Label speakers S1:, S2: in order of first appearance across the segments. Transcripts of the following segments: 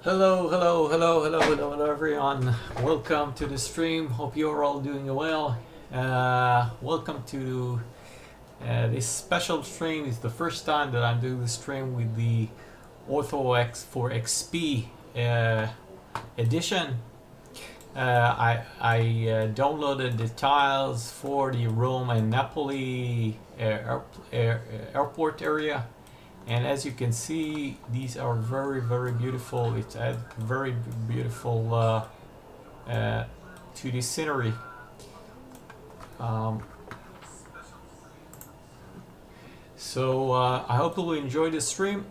S1: Hello, everyone. Welcome to the stream. Hope you're all doing well. Welcome to this special stream. It's the first time that I'm doing the stream with the Ortho for XP edition. I downloaded the tiles for the Rome and Napoli airport area. And as you can see, these are very beautiful. It's very beautiful to the scenery. So I hope you'll enjoy the stream.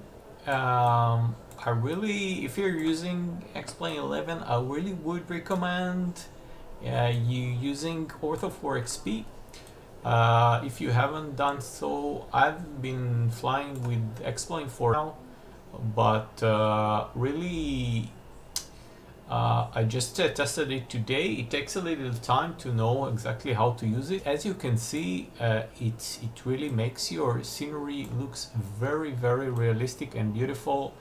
S1: If you're using X-Plane 11, I really would recommend you using Ortho for XP. If you haven't done so, I've been flying with X-Plane for now, but I just tested it today. It takes a little time to know exactly how to use it. As you can see, it really makes your scenery looks very realistic and beautiful.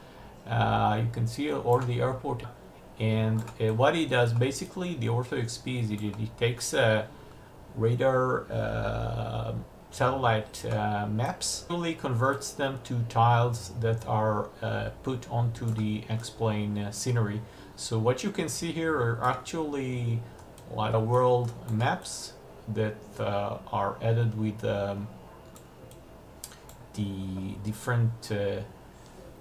S1: You can see all the airport, and what it does basically, the Ortho XP is it takes radar satellite maps, really converts them to tiles that are put onto the X-Plane scenery. So what you can see here are actually like world maps that are added with the different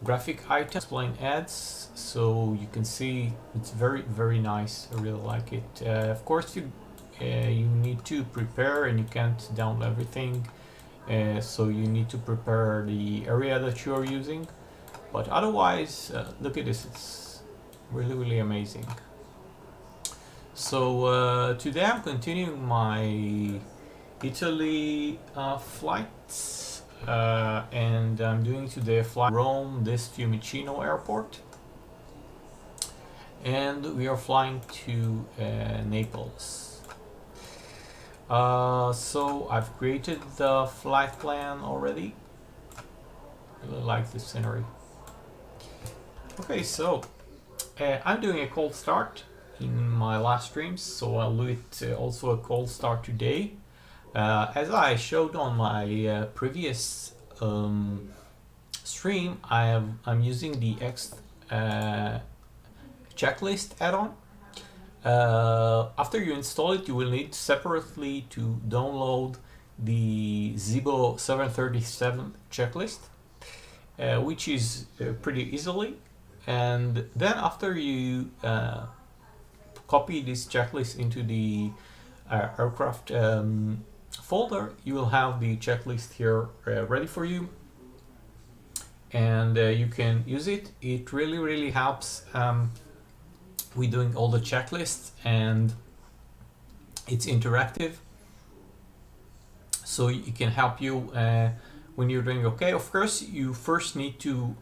S1: graphic items X-Plane adds. So you can see it's very nice. I really like it. Of course, you need to prepare, and you can't download everything, so you need to prepare the area that you are using, but otherwise look at this, it's really amazing. So today I'm continuing my Italy flights, and I'm doing today a flight Rome, this Fiumicino airport, and we are flying to Naples. So I've created the flight plan already. I really like this scenery. Okay, so I'm doing a cold start in my last streams, so I'll do it also a cold start today. As I showed on my previous stream, I'm using the X checklist add-on. After you install it, you will need separately to download the Zibo 737 checklist, which is pretty easily. And then after you copy this checklist into the aircraft folder, you will have the checklist here ready for you, and you can use it. It really helps with doing all the checklists, and it's interactive, so it can help you when you're doing okay. Of course, you first need to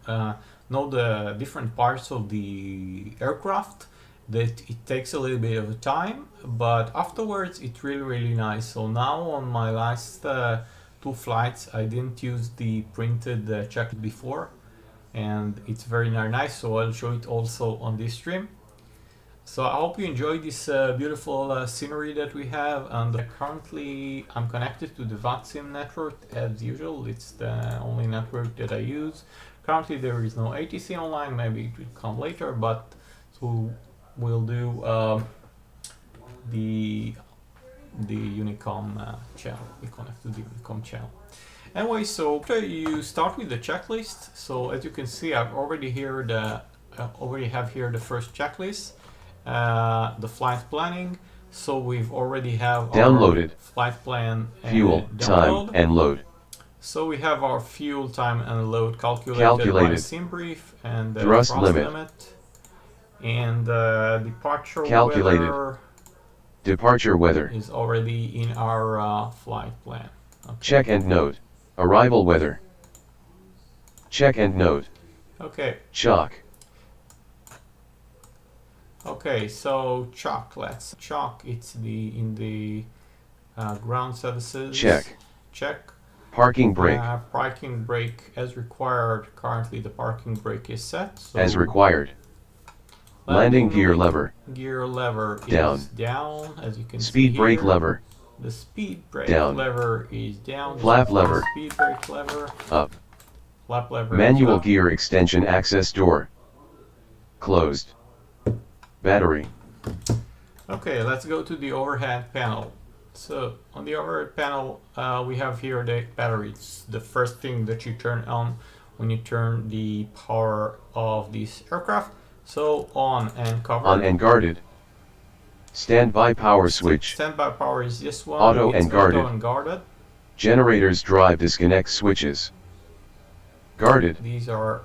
S1: know the different parts of the aircraft. That it takes a little bit of time, but afterwards it's really nice. So now on my last two flights, I didn't use the printed checklist before, and it's very nice, so I'll show it also on this stream. So I hope you enjoy this beautiful scenery that we have, and currently I'm connected to the VATSIM network as usual. It's the only network that I use. Currently there is no ATC online, maybe it will come later, but so we'll do the Unicom channel. We connect to the Unicom channel. Anyway, so after you start with the checklist, so as you can see, I've already have here the first checklist. The flight planning, so we've already have
S2: downloaded
S1: our flight plan,
S2: fuel time and load.
S1: So we have our fuel time and load calculated by sim brief, and
S2: thrust limit,
S1: and departure
S2: calculated
S1: weather
S2: departure weather
S1: is already in our flight plan. Okay.
S2: Check and note arrival weather. Check and note.
S1: Okay.
S2: Chalk.
S1: Okay, so chalk. Let's chalk. It's in the ground services. Check.
S2: Parking brake.
S1: Parking brake as required. Currently, the parking brake is set. So
S2: as required. Landing gear lever.
S1: Gear lever
S2: Down.
S1: is down, as you can see
S2: Speed
S1: here.
S2: brake lever.
S1: The speed brake
S2: Down.
S1: lever is down.
S2: Flap lever.
S1: Speed brake lever.
S2: Up.
S1: Flap lever.
S2: Manual
S1: is up.
S2: gear extension access door. Closed. Battery.
S1: Okay, let's go to the overhead panel. So on the overhead panel, we have here the battery. It's the first thing that you turn on when you turn the power of this aircraft. So on and covered.
S2: On and guarded. Standby power switch.
S1: Standby power is this one.
S2: Auto
S1: It's
S2: and guarded.
S1: Auto and guarded.
S2: Generators drive disconnect switches. Guarded.
S1: These are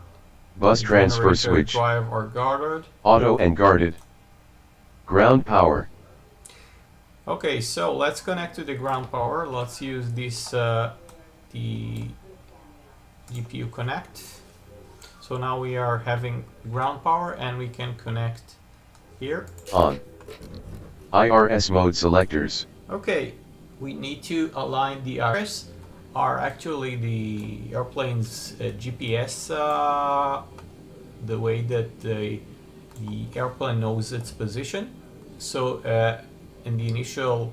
S2: Bus transfer
S1: generator,
S2: switch.
S1: drive or guarded.
S2: Auto and guarded. Ground power.
S1: Okay, so let's connect to the ground power. Let's use this the GPU connect. So now we are having ground power and we can connect here.
S2: On. IRS mode selectors.
S1: Okay, we need to align the IRS are actually the airplane's GPS, the way that the airplane knows its position. So in the initial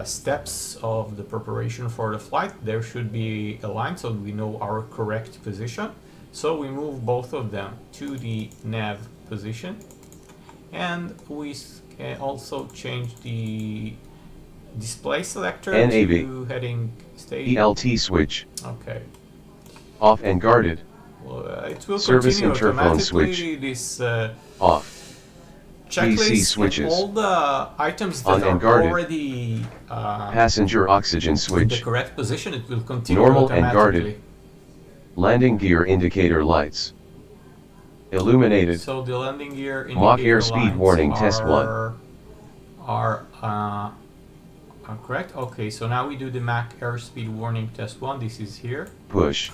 S1: steps of the preparation for the flight, there should be a line so we know our correct position. So we move both of them to the nav position, and we can also change the display selector
S2: NAV.
S1: to heading state.
S2: ELT switch.
S1: Okay.
S2: Off and guarded.
S1: Well, it will
S2: Service
S1: continue
S2: interphone
S1: automatically.
S2: switch.
S1: This
S2: Off.
S1: checklist
S2: PC switches.
S1: and all the items
S2: On
S1: that
S2: and
S1: are
S2: guarded.
S1: already
S2: Passenger oxygen
S1: in the
S2: switch.
S1: correct position, it will continue
S2: Normal and
S1: automatically.
S2: guarded. Landing gear indicator lights. Illuminated.
S1: So the landing gear
S2: Mach
S1: indicator
S2: airspeed
S1: lines
S2: warning test 1.
S1: are correct. Okay, so now we do the Mach airspeed warning test 1. This is here.
S2: Push.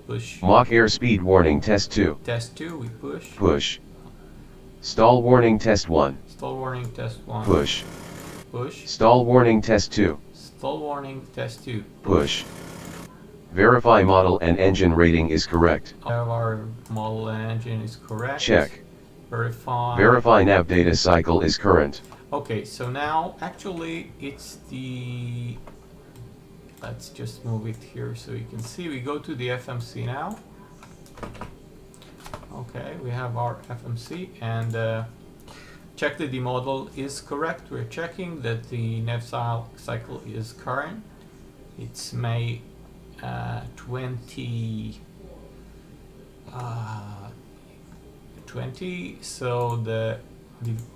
S1: Push.
S2: Mach airspeed warning test 2.
S1: Test 2, we push.
S2: Push. Stall warning test 1.
S1: Stall warning test 1.
S2: Push.
S1: Push.
S2: Stall warning test 2.
S1: Stall warning test 2.
S2: Push. Verify model and engine rating is correct.
S1: Our model and engine is correct.
S2: Check.
S1: Verify.
S2: Verify nav data cycle is current.
S1: Okay, so now actually it's the... Let's just move it here so you can see. We go to the FMC now. Okay, we have our FMC and check that the model is correct. We're checking that the nav cycle is current. It's May 2020, so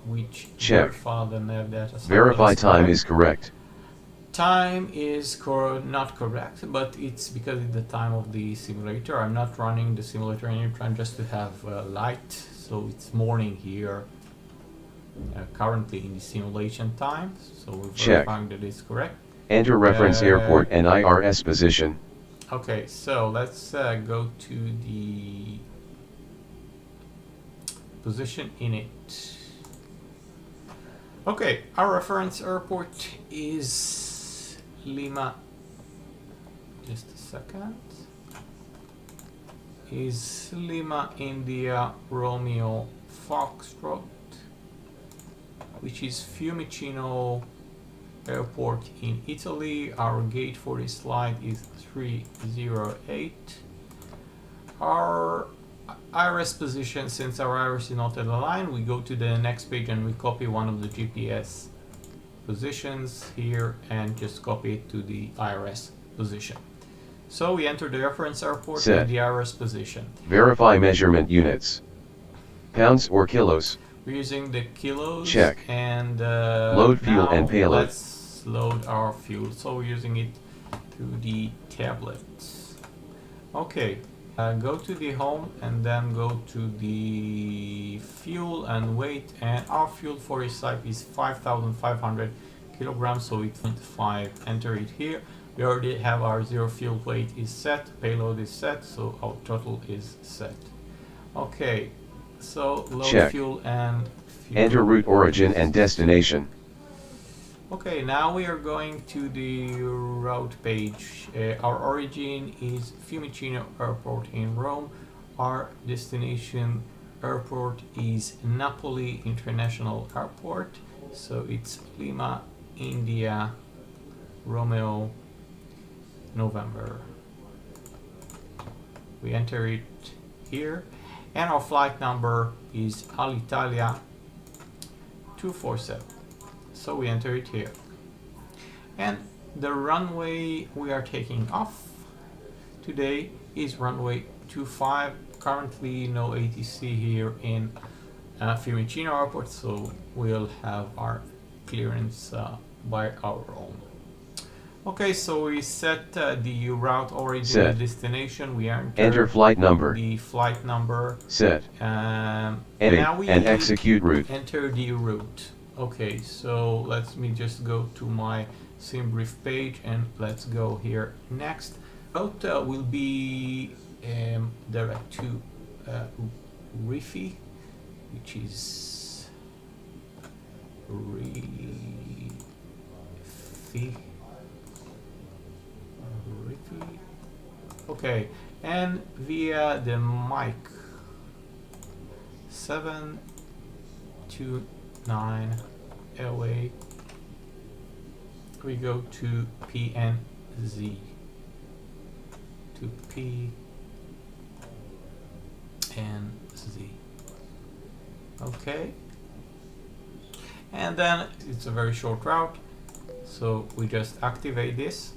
S1: which
S2: Check.
S1: verify the nav data cycle
S2: Verify
S1: is
S2: time
S1: correct.
S2: is correct.
S1: Time is not correct, but it's because it's the time of the simulator. I'm not running the simulator anytime just to have light, so it's morning here. Currently in the simulation time, so we're
S2: Check.
S1: verifying that it's correct.
S2: Enter reference airport and IRS position.
S1: Okay, so let's go to the position in it. Okay, our reference airport is Lima. Just a second. Is Lima India Romeo Foxtrot, which is Fiumicino Airport in Italy. Our gate for this slide is 308. Our iris position, since our iris is not aligned, we go to the next page and we copy one of the GPS positions here and just copy it to the iris position. So we enter the reference airport
S2: Set.
S1: and the iris position.
S2: Verify measurement units. Pounds or kilos.
S1: We're using the kilos.
S2: Check.
S1: And
S2: Load fuel
S1: now
S2: and payload.
S1: Let's load our fuel. So we're using it through the tablet. Okay, go to the home and then go to the fuel and weight, and our fuel for this type is 5,500 kilograms, so it's 5. Enter it here. We already have our zero fuel weight is set, payload is set, so our total is set. Okay, so load
S2: Check.
S1: fuel and fuel.
S2: Enter route origin and destination.
S1: Okay, now we are going to the route page. Our origin is Fiumicino Airport in Rome. Our destination airport is Napoli International Airport. So it's Lima, India, Romeo, November. We enter it here, and our flight number is Alitalia 247. So we enter it here. And the runway we are taking off today is runway 25. Currently no ATC here in Fiumicino Airport, so we'll have our clearance by our own. Okay, so we set the route origin and destination. We
S2: enter flight number.
S1: The flight number.
S2: Set.
S1: And
S2: edit
S1: now we
S2: and execute route.
S1: Enter the route. Okay, so let me just go to my sim brief page and let's go here next. Route will be direct to Rifi, which is Rifi. Okay, and via the mic 729 LA, we go to PNZ, to PNZ. Okay, and then it's a very short route, so we just activate this.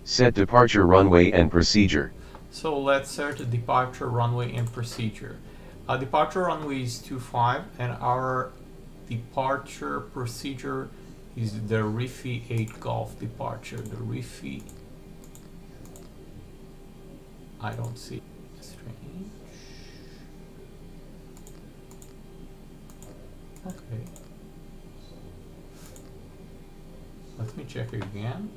S2: Set departure runway and procedure.
S1: So let's set the departure runway and procedure. Departure runway is 25 and our departure procedure is the Rifi 8 Golf departure. The Rifi, I don't see. Strange. Okay. Let me check again.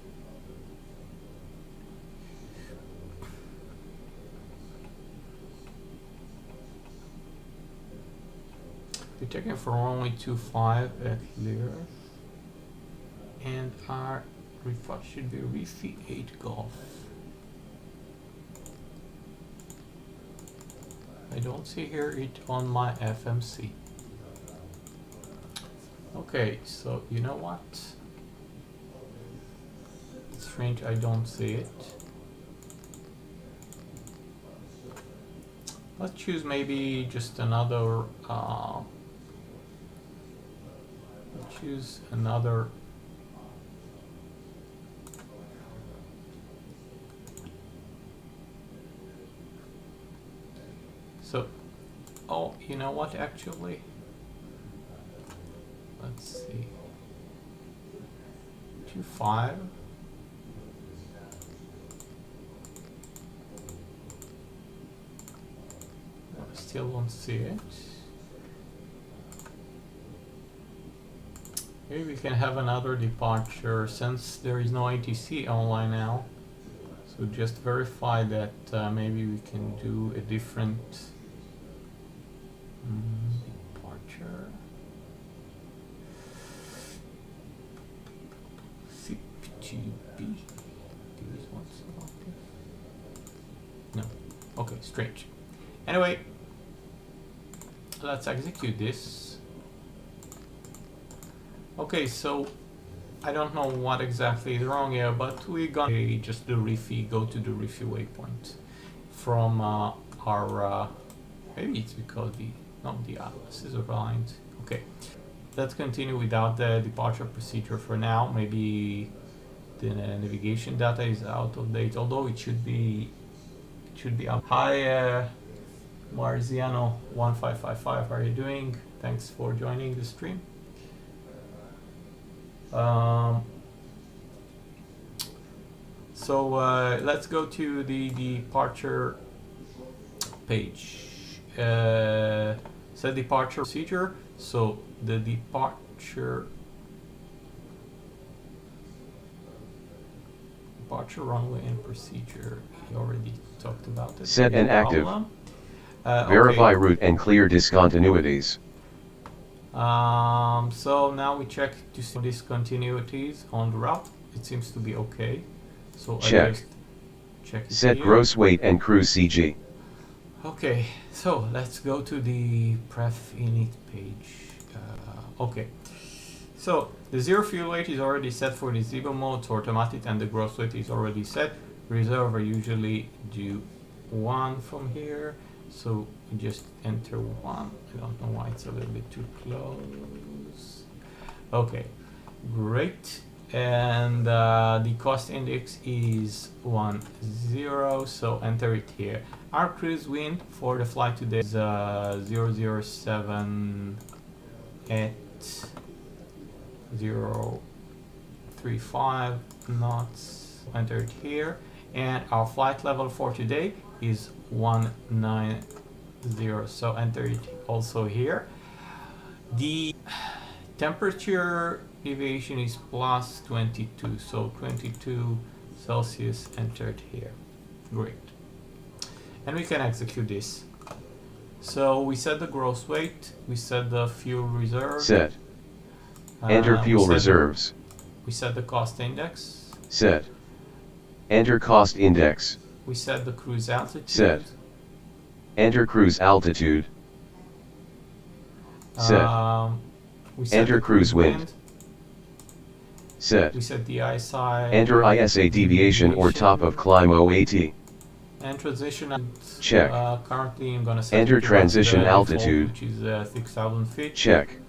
S1: We're taking from runway 25 at LIRF, and our refresh should be Rifi 8 Golf. I don't see here it on my FMC. Okay, so you know what? It's strange, I don't see it. Let's choose maybe just another choose another so oh, you know what, actually let's see, 25. I still don't see it. Maybe we can have another departure since there is no ATC online now. So just verify that maybe we can do a different departure. CP2B. No. Okay, strange. Anyway, let's execute this. Okay, so I don't know what exactly is wrong here, but we got just the Rifi, go to the Rifi waypoint from our maybe it's because the atlas is aligned. Okay, let's continue without the departure procedure for now. Maybe the navigation data is out of date, although it should be up. Hi Marziano 1555, how are you doing? Thanks for joining the stream. So let's go to the departure page. Set departure procedure. So the departure runway and procedure, we already talked about it.
S2: Set and active. Verify
S1: okay.
S2: route and clear discontinuities.
S1: So now we check to see discontinuities on the route. It seems to be okay. So
S2: check.
S1: I just check it
S2: Set
S1: here.
S2: gross weight and cruise CG.
S1: Okay, so let's go to the pref init page. Okay, so the zero fuel weight is already set for the Zibo mode, so automatic, and the gross weight is already set. Reserve, I usually do 1 from here, so we just enter 1. I don't know why it's a little bit too close. Okay, great. And the cost index is 10, so enter it here. Our cruise wind for the flight today is 007 at 035 knots. Enter it here. And our flight level for today is 190, so enter it also here. The temperature deviation is plus 22, so 22 Celsius entered here. Great. And we can execute this. So we set the gross weight, we set the fuel reserve.
S2: Set. Enter fuel reserves.
S1: We set the cost index.
S2: Set. Enter cost index.
S1: We set the cruise altitude.
S2: Set. Enter cruise altitude. Set.
S1: We set
S2: Enter
S1: the
S2: cruise wind. Set.
S1: We set the ISI.
S2: Enter ISA deviation or top of climb OAT.
S1: And transition.
S2: Check.
S1: Currently I'm gonna set
S2: Enter
S1: it to
S2: transition
S1: the default,
S2: altitude.
S1: which is 6,000 feet.
S2: Check.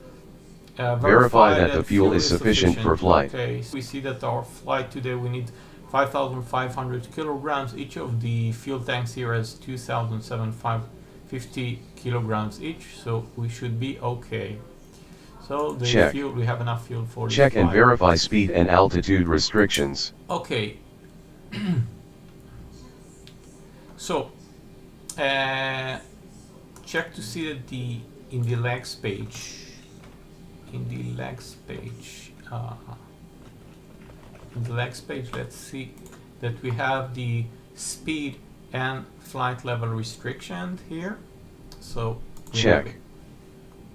S2: Verify that the fuel is sufficient for flight.
S1: Okay, so we see that our flight today we need 5,500 kilograms. Each of the fuel tanks here has 2,750 kilograms each, so we should be okay. So the
S2: Check.
S1: fuel, we have enough fuel for
S2: Check
S1: this
S2: and
S1: flight.
S2: verify speed and altitude restrictions.
S1: Okay. So check to see that in the legs page. In the legs page, let's see that we have the speed and flight level restriction here. So we have
S2: Check.
S1: it.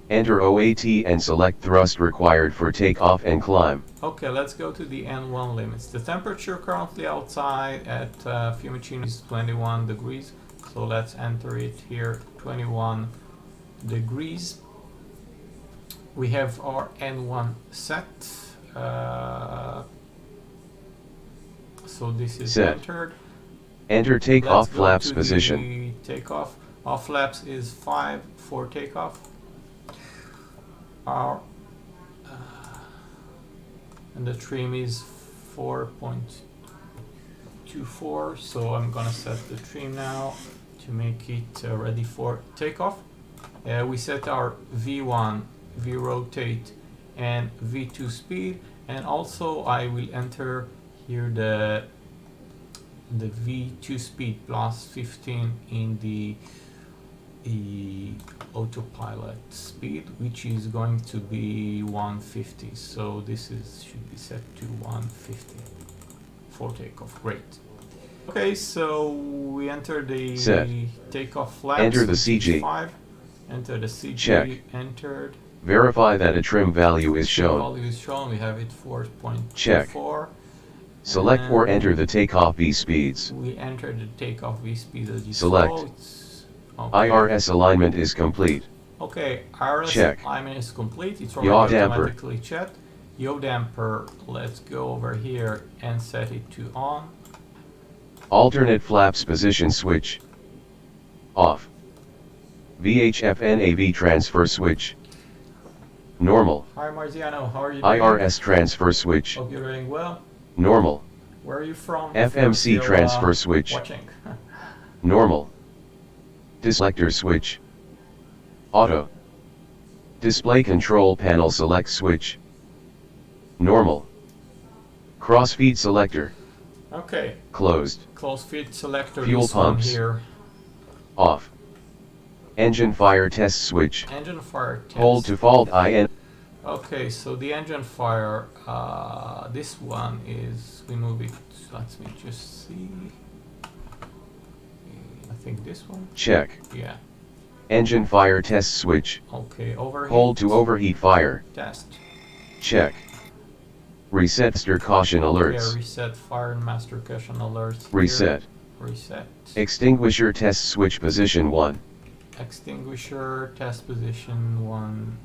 S1: Enter
S2: OAT and select thrust required for takeoff and climb.
S1: Okay, let's go to the N1 limits. The temperature currently outside at Fiumicino is 21 degrees. So let's enter it here, 21 degrees. We have our N1 set. So this is
S2: Set.
S1: entered.
S2: Enter takeoff
S1: Let's go
S2: flaps
S1: to
S2: position.
S1: the takeoff. Our flaps is 5 for takeoff. Our and the trim is 4.24, so I'm gonna set the trim now to make it ready for takeoff. We set our V1, V rotate, and V2 speed, and also I will enter here the V2 speed plus 15 in the autopilot speed, which is going to be 150. So this should be set to 150 for takeoff. Great. Okay, so we enter the
S2: Set.
S1: takeoff flaps.
S2: Enter the
S1: which is
S2: CG.
S1: 5. Enter the CG.
S2: Check.
S1: Entered.
S2: Verify that a trim value is shown.
S1: Value is shown. We have it 4.24.
S2: Check. Select or enter the takeoff V speeds.
S1: We enter the takeoff V speed as you
S2: Select.
S1: saw. Okay.
S2: IRS alignment is complete.
S1: Okay, IRS
S2: Check.
S1: alignment is complete. It's
S2: Yaw
S1: already
S2: damper.
S1: automatically checked. Yaw damper, let's go over here and set it to on.
S2: Alternate flaps position switch. Off. VHF NAV transfer switch. Normal.
S1: Hi Marziano, how are you doing?
S2: IRS transfer switch.
S1: Hope you're doing well.
S2: Normal.
S1: Where are you from?
S2: FMC
S1: If you're
S2: transfer switch.
S1: watching.
S2: Normal. Selector switch. Auto. Display control panel select switch. Normal. Crossfeed selector.
S1: Okay,
S2: Closed.
S1: close feed selector.
S2: Fuel
S1: this one
S2: pumps.
S1: here.
S2: Off. Engine fire test switch.
S1: Engine fire test.
S2: Hold to fault IN.
S1: Okay, so the engine fire, this one is, we move it, let me just see. I think this one?
S2: Check.
S1: Yeah.
S2: Engine fire test switch.
S1: Okay, overheat.
S2: Hold to overheat fire.
S1: Test.
S2: Check. Reset stir caution
S1: Okay,
S2: alerts.
S1: reset fire and master caution alerts. Here.
S2: Reset.
S1: Reset.
S2: Extinguisher test switch position 1.
S1: Extinguisher test position 1.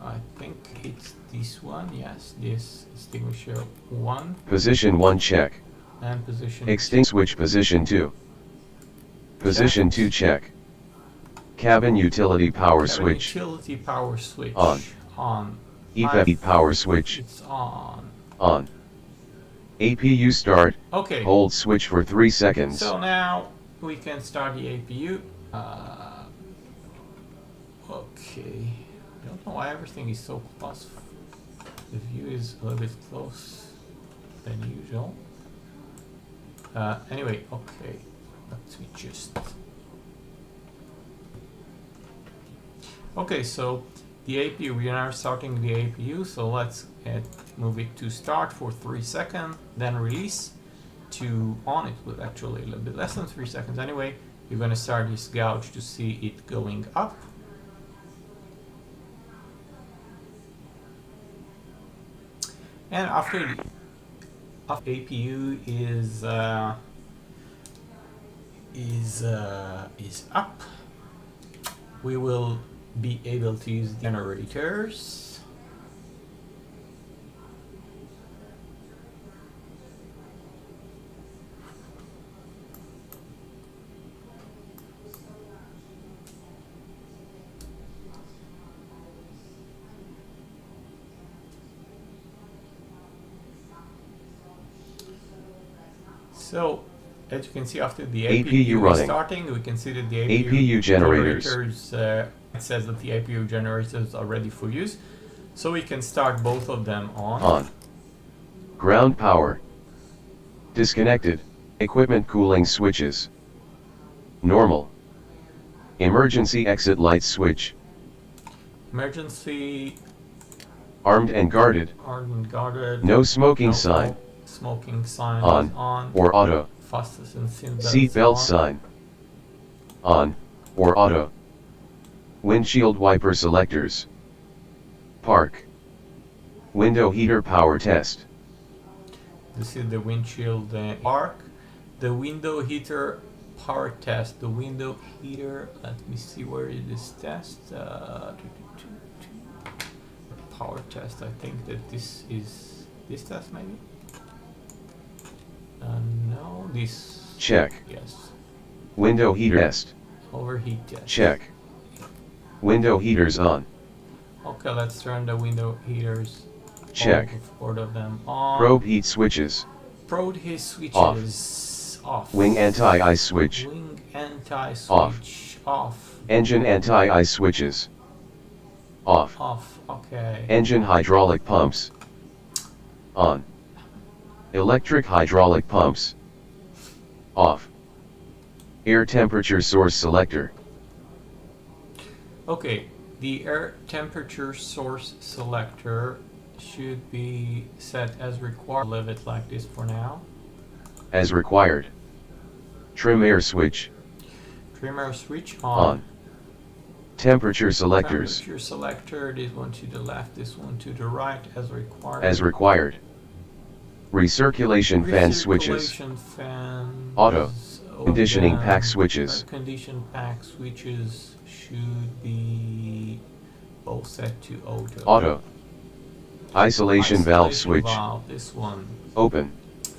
S1: I think it's this one. Yes, this extinguisher 1.
S2: Position 1 check.
S1: And position
S2: Switch position 2. Position 2 check. Cabin utility power switch.
S1: Utility power switch.
S2: On.
S1: On.
S2: EFE power switch.
S1: It's on.
S2: On. APU start.
S1: Okay.
S2: Hold switch for 3 seconds.
S1: So now we can start the APU. Okay. I don't know why everything is so close. The view is a little bit close than usual. Anyway, okay. Let me just. Okay, so the APU, we are now starting the APU, so let's move it to start for 3 seconds, then release to on. It will actually a little bit less than 3 seconds anyway. You're going to start this gauge to see it going up. And after the APU is up, we will be able to use generators. So, as you can see, after the APU
S2: running.
S1: Starting, we can see that the
S2: APU generators.
S1: It says that the APU generators are ready for use. So we can start both of them on.
S2: On. Ground power. Disconnected. Equipment cooling switches. Normal. Emergency exit light switch.
S1: Emergency.
S2: Armed and guarded.
S1: Armed and guarded.
S2: No smoking sign.
S1: Smoking sign
S2: on.
S1: Is on.
S2: Or auto.
S1: Fastest and
S2: seat belt sign. On. Or auto. Windshield wiper selectors. Park. Window heater power test.
S1: This is the windshield park. The window heater power test. The window heater, let me see where it is test. Power test, I think that this is this test maybe? No, this.
S2: Check.
S1: Yes.
S2: Window heater test.
S1: Overheat test.
S2: Check. Window heaters on.
S1: Okay, let's turn the window heaters.
S2: Check.
S1: Both of them on.
S2: Probe heat switches.
S1: Probe heat switches off.
S2: Wing anti-ice switch.
S1: Wing anti-switch off.
S2: Engine anti-ice switches. Off.
S1: Off. Okay.
S2: Engine hydraulic pumps. On. Electric hydraulic pumps. Off. Air temperature source selector.
S1: Okay, the air temperature source selector should be set as required. Leave it like this for now.
S2: As required. Trim air switch.
S1: Trim air switch on.
S2: Temperature selectors.
S1: Temperature selector, this one to the left, this one to the right, as required.
S2: As required. Recirculation fan switches.
S1: Fan
S2: auto. Conditioning pack switches.
S1: Condition pack switches should be both set to auto.
S2: Auto. Isolation valve switch.
S1: This one
S2: open.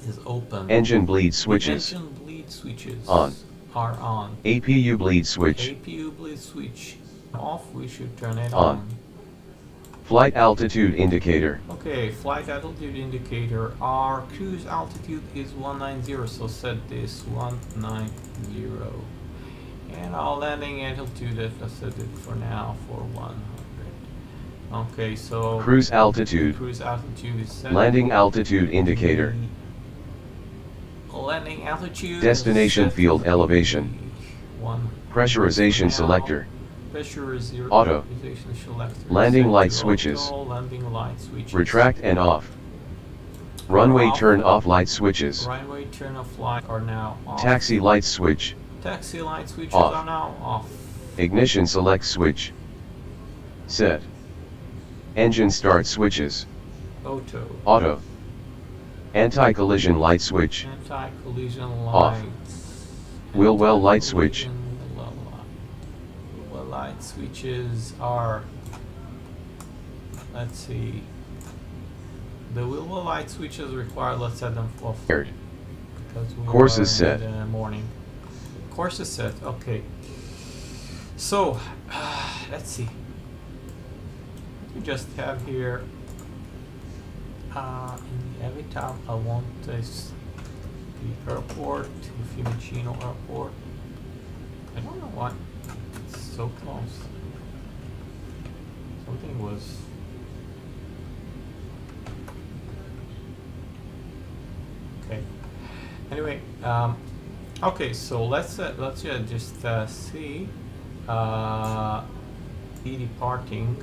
S1: Is open.
S2: Engine bleed switches.
S1: The engine bleed switches
S2: on.
S1: Are on.
S2: APU bleed switch.
S1: APU bleed switch off. We should turn it
S2: on. Flight altitude indicator.
S1: Okay, flight altitude indicator. Our cruise altitude is 190, so set this 190. And our landing altitude, let's set it for now for 100. Okay, so
S2: cruise altitude.
S1: Cruise altitude is set.
S2: Landing altitude indicator.
S1: Landing altitude.
S2: Destination field elevation. Pressurization selector. Auto. Landing light switches.
S1: Landing light switches.
S2: Retract and off. Runway turn off light switches.
S1: Runway turn off light are now off.
S2: Taxi light switch.
S1: Taxi light switches
S2: off.
S1: Are now off.
S2: Ignition select switch. Set. Engine start switches.
S1: Auto.
S2: Auto. Anti-collision light switch.
S1: Anti-collision
S2: Off.
S1: lights.
S2: Wheel well light switch.
S1: Wheel well light switches are, let's see, the wheel well light switches required, let's set them for
S2: Aired.
S1: because we
S2: Course
S1: are
S2: is set.
S1: in the morning. Course is set, okay. So, let's see. We just have here, in the Alitalia, I want this, the airport, the Fiumicino airport. I don't know why it's so close. Something was. Okay. Anyway, okay. So let's just see. Be departing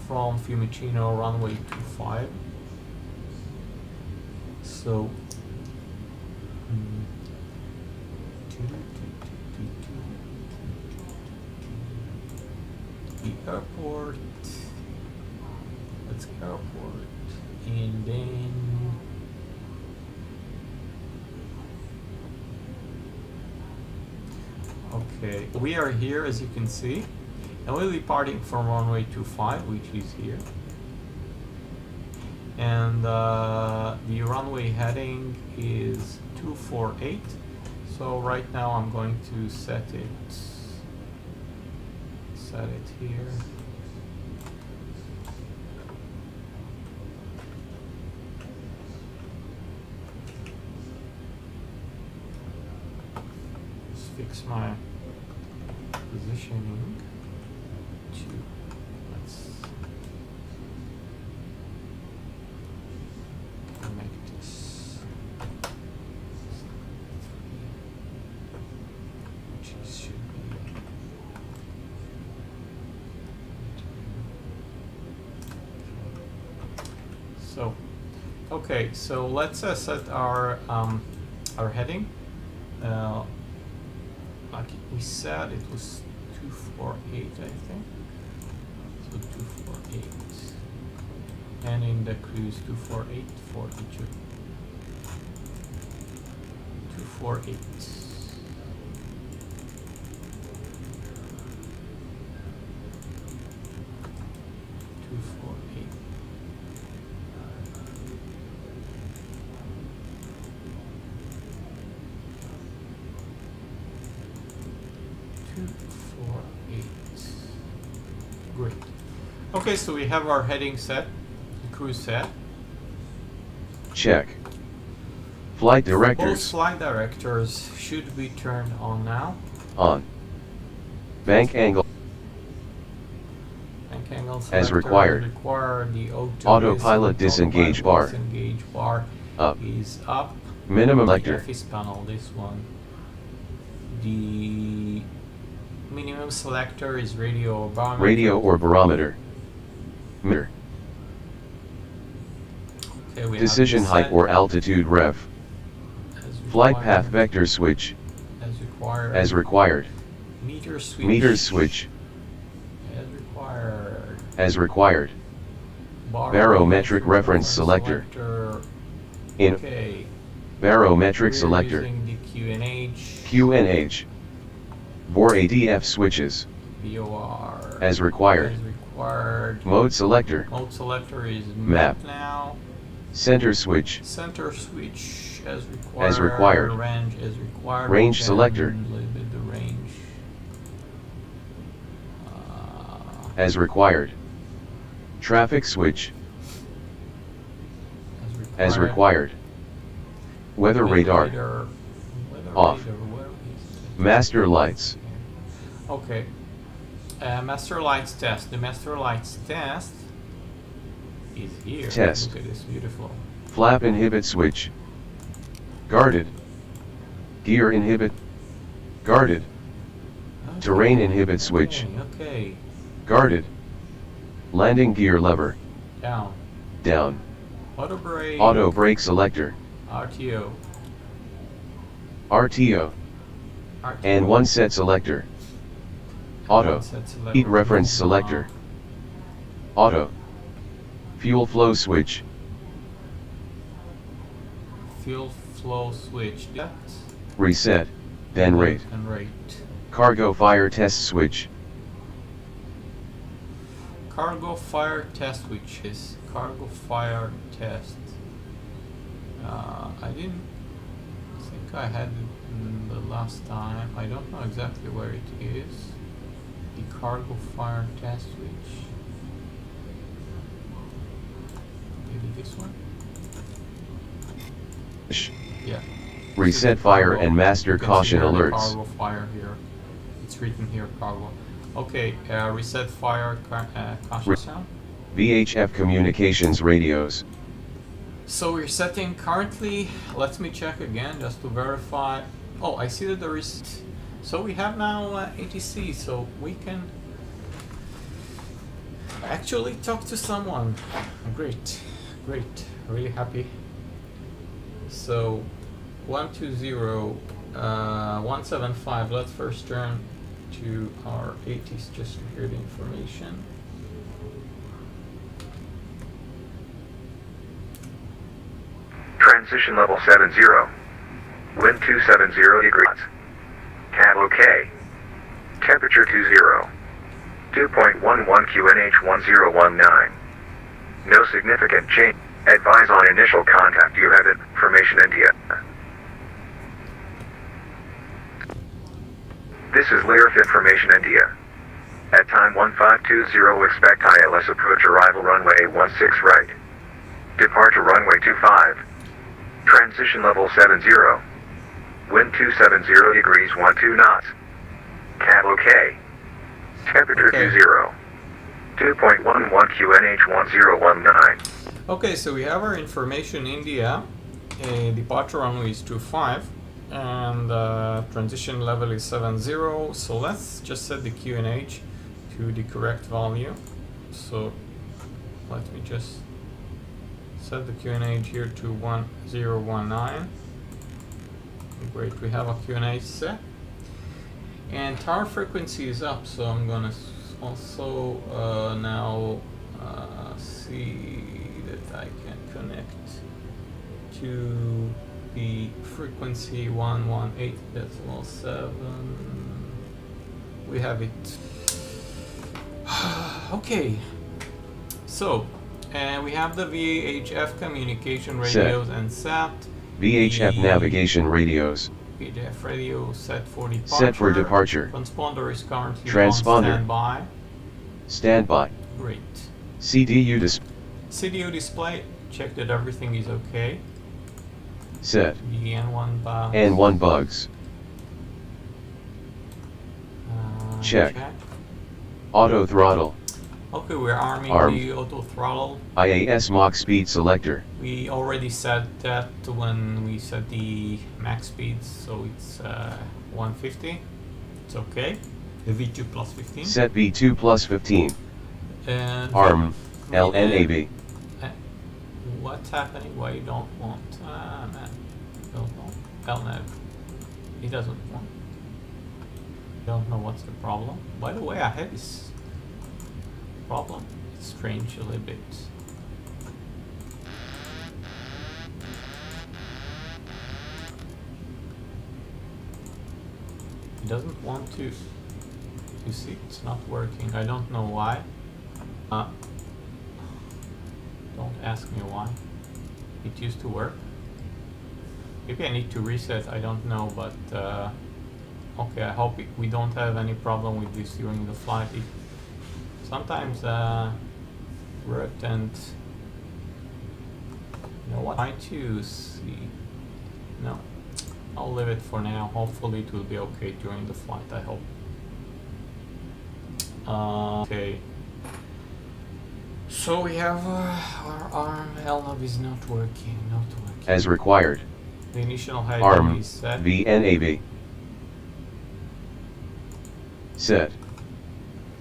S1: from Fiumicino runway 25. So. The airport. Let's airport, and then. Okay, we are here as you can see, and we'll be departing from runway 25, which is here. And the runway heading is 248. So right now I'm going to set it here. Just fix my positioning to, let's connect this, which should be so. Okay, so let's set our heading. Like we said, it was 248, I think. So 248, and in the cruise 248, 42. 248. Great. Okay, so we have our heading set, the cruise set.
S2: Check. Flight
S1: Both
S2: directors.
S1: flight directors should be turned on now.
S2: On. Bank angle.
S1: Bank angle
S2: As
S1: selector
S2: required.
S1: The
S2: Autopilot disengage bar.
S1: Disengage bar
S2: Up.
S1: is up.
S2: Minimum
S1: The
S2: selector.
S1: FS panel, this one. The minimum selector is radio or barometer.
S2: Radio or barometer. Meter.
S1: Okay, we
S2: Decision
S1: have
S2: height or altitude rev. Flight path
S1: required.
S2: vector switch.
S1: As required.
S2: As required.
S1: Meter switch.
S2: Meters switch.
S1: As required.
S2: As required. Barometric reference selector. In.
S1: Okay.
S2: Barometric
S1: We're
S2: selector.
S1: using the QNH.
S2: QNH. VOR ADF switches.
S1: VOR.
S2: As required.
S1: As required.
S2: Mode selector.
S1: Mode selector is
S2: Map.
S1: now.
S2: Center switch.
S1: Center switch as required.
S2: As required.
S1: Range as required.
S2: Range
S1: We can
S2: selector.
S1: limit the range.
S2: As required. Traffic switch. As required. Weather radar.
S1: Weather
S2: Off.
S1: radar, where is it?
S2: Master lights.
S1: Okay. Master lights test. The master lights test is here.
S2: Test.
S1: Look at this, beautiful.
S2: Flap inhibit switch. Guarded. Gear inhibit. Guarded.
S1: Okay.
S2: Terrain inhibit switch.
S1: Okay.
S2: Guarded. Landing gear lever.
S1: Down.
S2: Down.
S1: Auto brake.
S2: Auto brake selector.
S1: RTO.
S2: RTO.
S1: RTO.
S2: And one set selector. Auto.
S1: One set selector.
S2: Heat reference selector. Auto. Fuel flow switch.
S1: fuel flow switch. That
S2: Reset. Then rate.
S1: and rate.
S2: Cargo fire test switch.
S1: Cargo fire test switches. Cargo fire test. I didn't think I had it the last time. I don't know exactly where it is. The cargo fire test switch. Maybe this one? Yeah.
S2: Reset fire and master caution alerts.
S1: Cargo fire here. It's written here cargo. Okay, reset fire caution sound.
S2: VHF communications radios.
S1: So we're setting currently, let me check again just to verify. Oh, I see that there is, so we have now ATC, so we can actually talk to someone. Great, great, really happy. So 120.175, let's first turn to our ATs just to hear the information.
S3: Transition level 70. Wind 270 degrees. Cab OK. Temperature 20. 2.11 QNH 1019. No significant change. Advise on initial contact. You have information India. This is LIRF information India. At time 1520 expect ILS approach arrival runway 16 right. Departure runway 25. Transition level 70. Wind 270 degrees 12 knots. Cab OK. Temperature 20. 2.11 QNH 1019.
S1: Okay, so we have our information India. Departure runway is 25 and transition level is 70. So let's just set the QNH to the correct value. So let me just set the QNH here to 1019. Great, we have a QNH set. And tower frequency is up, so I'm gonna also now see that I can connect to the frequency 118.7. We have it. Okay, so we have the VHF communication radios and set.
S2: VHF navigation radios.
S1: VHF radio set for departure.
S2: Set for departure.
S1: Transponder is currently
S2: Transponder.
S1: on standby.
S2: Standby.
S1: Great.
S2: CDU display.
S1: CDU display. Check that everything is okay.
S2: Set.
S1: The N1 bugs.
S2: N1 bugs. Check. Auto throttle.
S1: Okay, we're arming
S2: Armed.
S1: the auto throttle.
S2: IAS Mach speed selector.
S1: We already set that when we set the max speed, so it's 150. It's okay. The V2 plus 15.
S2: Set V2 plus 15.
S1: And
S2: ARM. LNAB.
S1: What's happening? Why you don't want? Man, don't know. LNAB. He doesn't want. Don't know what's the problem. By the way, I had this problem. It's strange a little bit. He doesn't want to. You see, it's not working. I don't know why. Don't ask me why. It used to work. Maybe I need to reset. I don't know, but okay. I hope we don't have any problem with this during the flight. It sometimes worked, and you know what? Try to see. No, I'll leave it for now. Hopefully, it will be okay during the flight. I hope. Okay. So we have our arm. LNAV is not working. Not working.
S2: As required.
S1: The initial heading
S2: ARM.
S1: is set.
S2: VNAV. Set.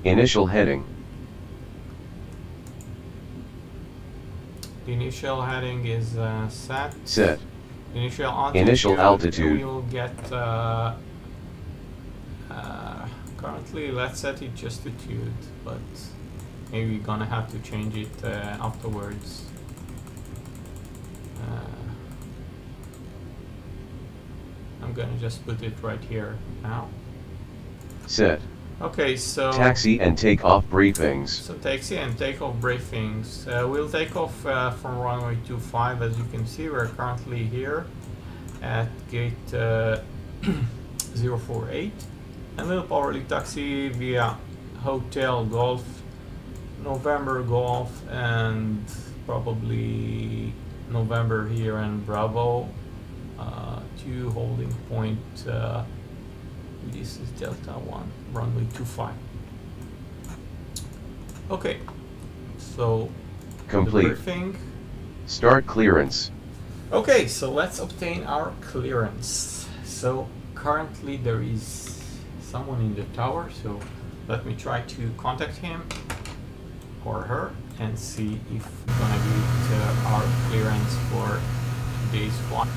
S2: Initial heading.
S1: The initial heading is set.
S2: Set.
S1: Initial altitude.
S2: Initial altitude.
S1: We will get. Currently, let's set it just to tune, but maybe we're gonna have to change it afterwards. gonna just put it right here now.
S2: Set.
S1: Okay, so
S2: Taxi and takeoff briefings.
S1: So taxi and takeoff briefings. We'll take off from runway 25. As you can see, we're currently here at gate 048, and we'll probably taxi via Hotel Golf, November Golf, and probably November here and Bravo to holding point. This is Delta 1, runway 25. Okay, so
S2: Complete.
S1: the briefing.
S2: Start clearance.
S1: Okay, so let's obtain our clearance. So currently there is someone in the tower, so let me try to contact him or her and see if we're gonna get our clearance for today's flight.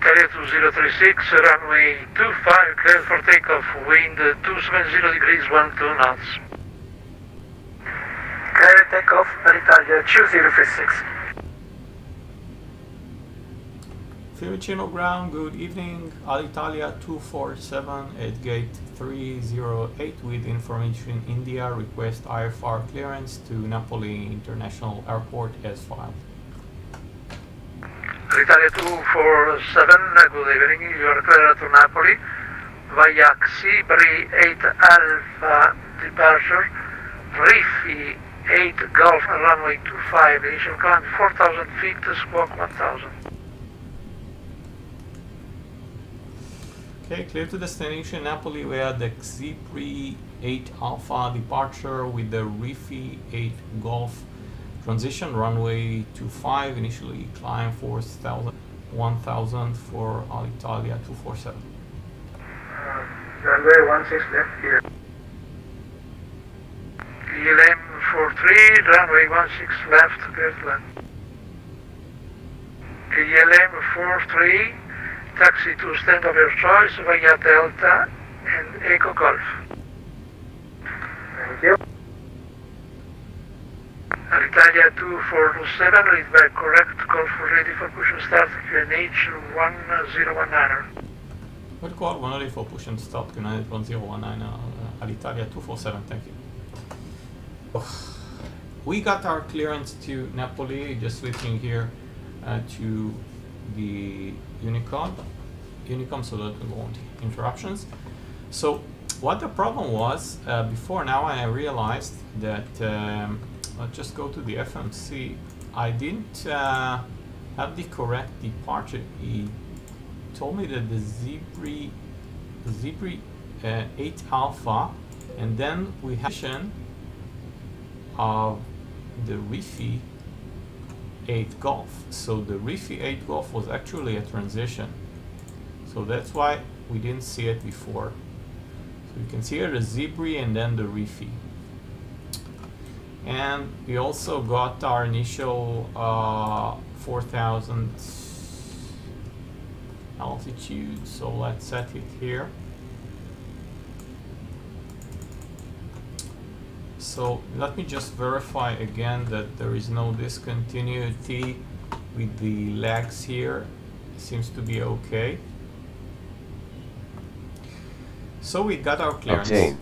S4: Italia 2036, runway 25, cleared for takeoff, wind 270 degrees, 12 knots.
S5: Clear takeoff, Alitalia 2036.
S1: Fiumicino ground, good evening. Alitalia 247 at gate 308 with information India. Request IFR clearance to Napoli International Airport as filed.
S4: Italia 247, good evening, you are cleared to Napoli via Xibri 8 Alpha departure, Riffi 8 Golf, runway 25, initial climb 4,000 feet, squawk 1,000.
S1: Okay, clear to destination Napoli via the Xibri 8 Alpha departure with the Riffi 8 Golf. Transition runway 25, initially climb 4,000, 1,000 for Alitalia 247.
S5: Runway 16 left here.
S4: KLM 43, runway 16 left, clear to land. KLM 43, taxi to stand of your choice via Delta and Echo Golf.
S5: Thank you.
S4: Alitalia 247, read back correct, Golf ready for push and start, QNH 1019.
S1: Good call, 1 for push and start, United 1019, Alitalia 247, thank you. We got our clearance to Napoli, just switching here to the Unicom so that we won't interruptions. So what the problem was before now, I realized that let's just go to the FMC. I didn't have the correct departure. He told me that the Zibri 8 Alpha, and then we have of the Riffi 8 Golf. So the Riffi 8 Golf was actually a transition. So that's why we didn't see it before. So you can see here the Zibri and then the Riffi. And we also got our initial 4,000 altitude. So let's set it here. So let me just verify again that there is no discontinuity with the legs here. It seems to be okay. So we got our clearance.
S2: Obtain.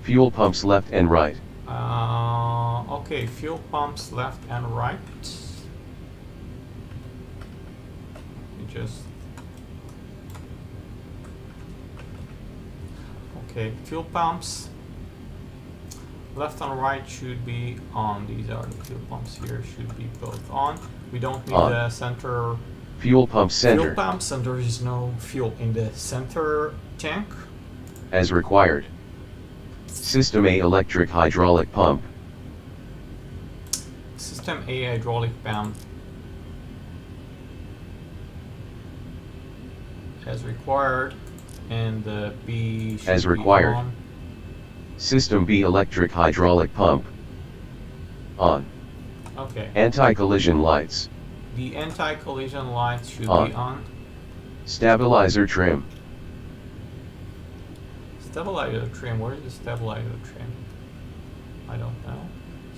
S2: Fuel pumps left and right.
S1: Okay, fuel pumps left and right. Okay, fuel pumps left and right should be on. These are the fuel pumps here, should be both on. We don't need
S2: On.
S1: the center
S2: Fuel pump center.
S1: fuel pumps, and there is no fuel in the center tank.
S2: As required. System A electric hydraulic pump.
S1: System A hydraulic pump as required, and the B should
S2: As
S1: be
S2: required.
S1: on.
S2: System B electric hydraulic pump. On.
S1: Okay.
S2: Anti-collision lights.
S1: The anti-collision lights should
S2: On.
S1: be on.
S2: Stabilizer trim.
S1: Stabilizer trim. Where is the stabilizer trim? I don't know.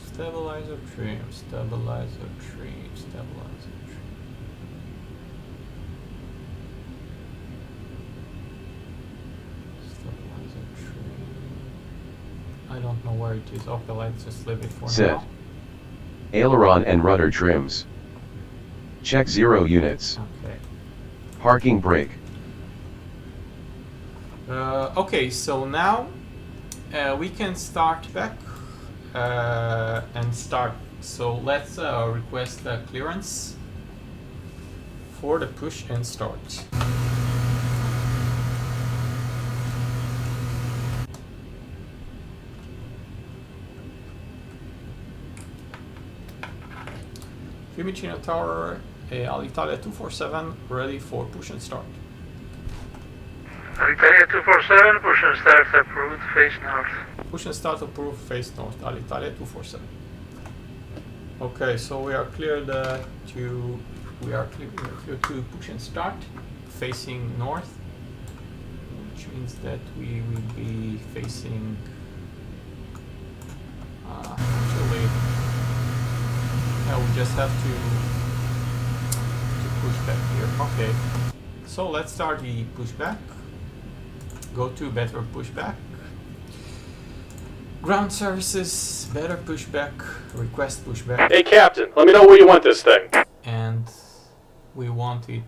S1: Stabilizer trim, stabilizer trim, stabilizer trim. Stabilizer trim. I don't know where it is. Okay, let's just leave it for
S2: Set.
S1: now.
S2: Aileron and rudder trims. Check 0 units.
S1: Okay.
S2: Parking brake.
S1: Okay, so now we can start back and start. So let's request clearance for the push and start. Fiumicino Tower, Alitalia 247, ready for push and start.
S4: Alitalia 247, push and start approved, face north.
S1: Push and start approved, face north, Alitalia 247. Okay, so we are cleared to push and start, facing north, which means that we will be facing actually. Yeah, we just have to push back here. Okay, so let's start the pushback. Go to better pushback. Ground services, better pushback, request pushback.
S6: Hey Captain, let me know where you want this thing.
S1: And we want it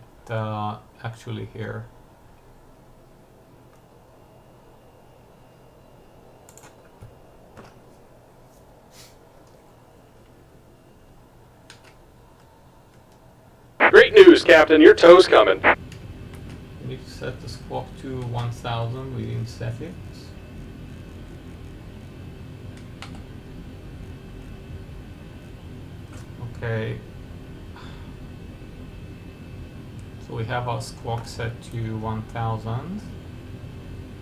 S1: actually here.
S6: Great news, Captain, your tow's coming.
S1: We need to set the squawk to 1000, we didn't set it. Okay. So we have our squawk set to 1000,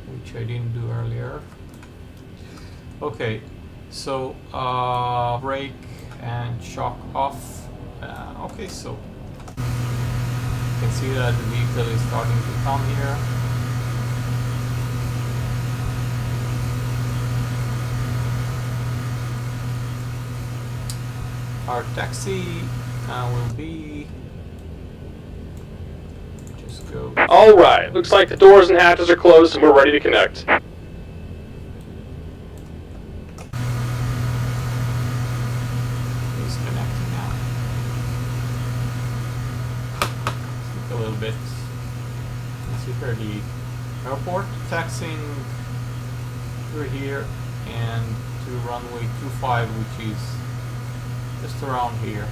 S1: which I didn't do earlier. Okay, so brake and shock off. Okay, so you can see that the vehicle is starting to come here. Our taxi will be, just go.
S6: Alright, looks like the doors and hatches are closed and we're ready to connect.
S1: He's connecting now. Let's look a little bit. Let's see here the airport, taxiing through here and to runway 25, which is just around here.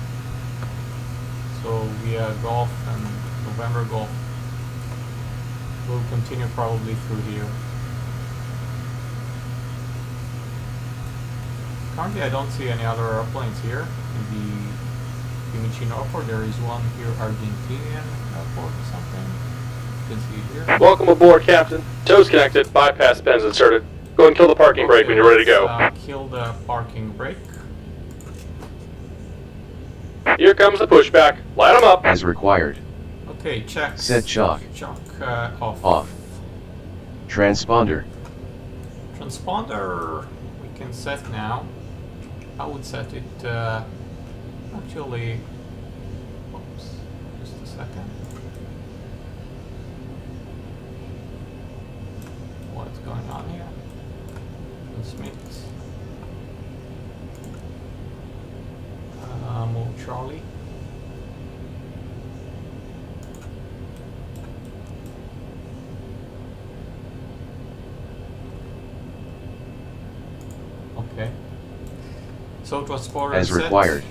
S1: So via Golf and November Golf. We'll continue probably through here. Currently I don't see any other airplanes here in the Fiumicino airport. There is one here, Argentinian airport or something. You can see it here.
S6: Welcome aboard, Captain. Tow's connected, bypass pins inserted. Go and kill the parking brake when you're ready to go.
S1: Kill the parking brake.
S6: Here comes the pushback. Light them up.
S2: As required.
S1: Okay, check.
S2: Set shock.
S1: Shock off.
S2: Off. Transponder.
S1: Transponder we can set now. I would set it actually. Oops, just a second. What's going on here? Transmit. Move Charlie. Okay. So transporter
S2: As
S1: set.
S2: required.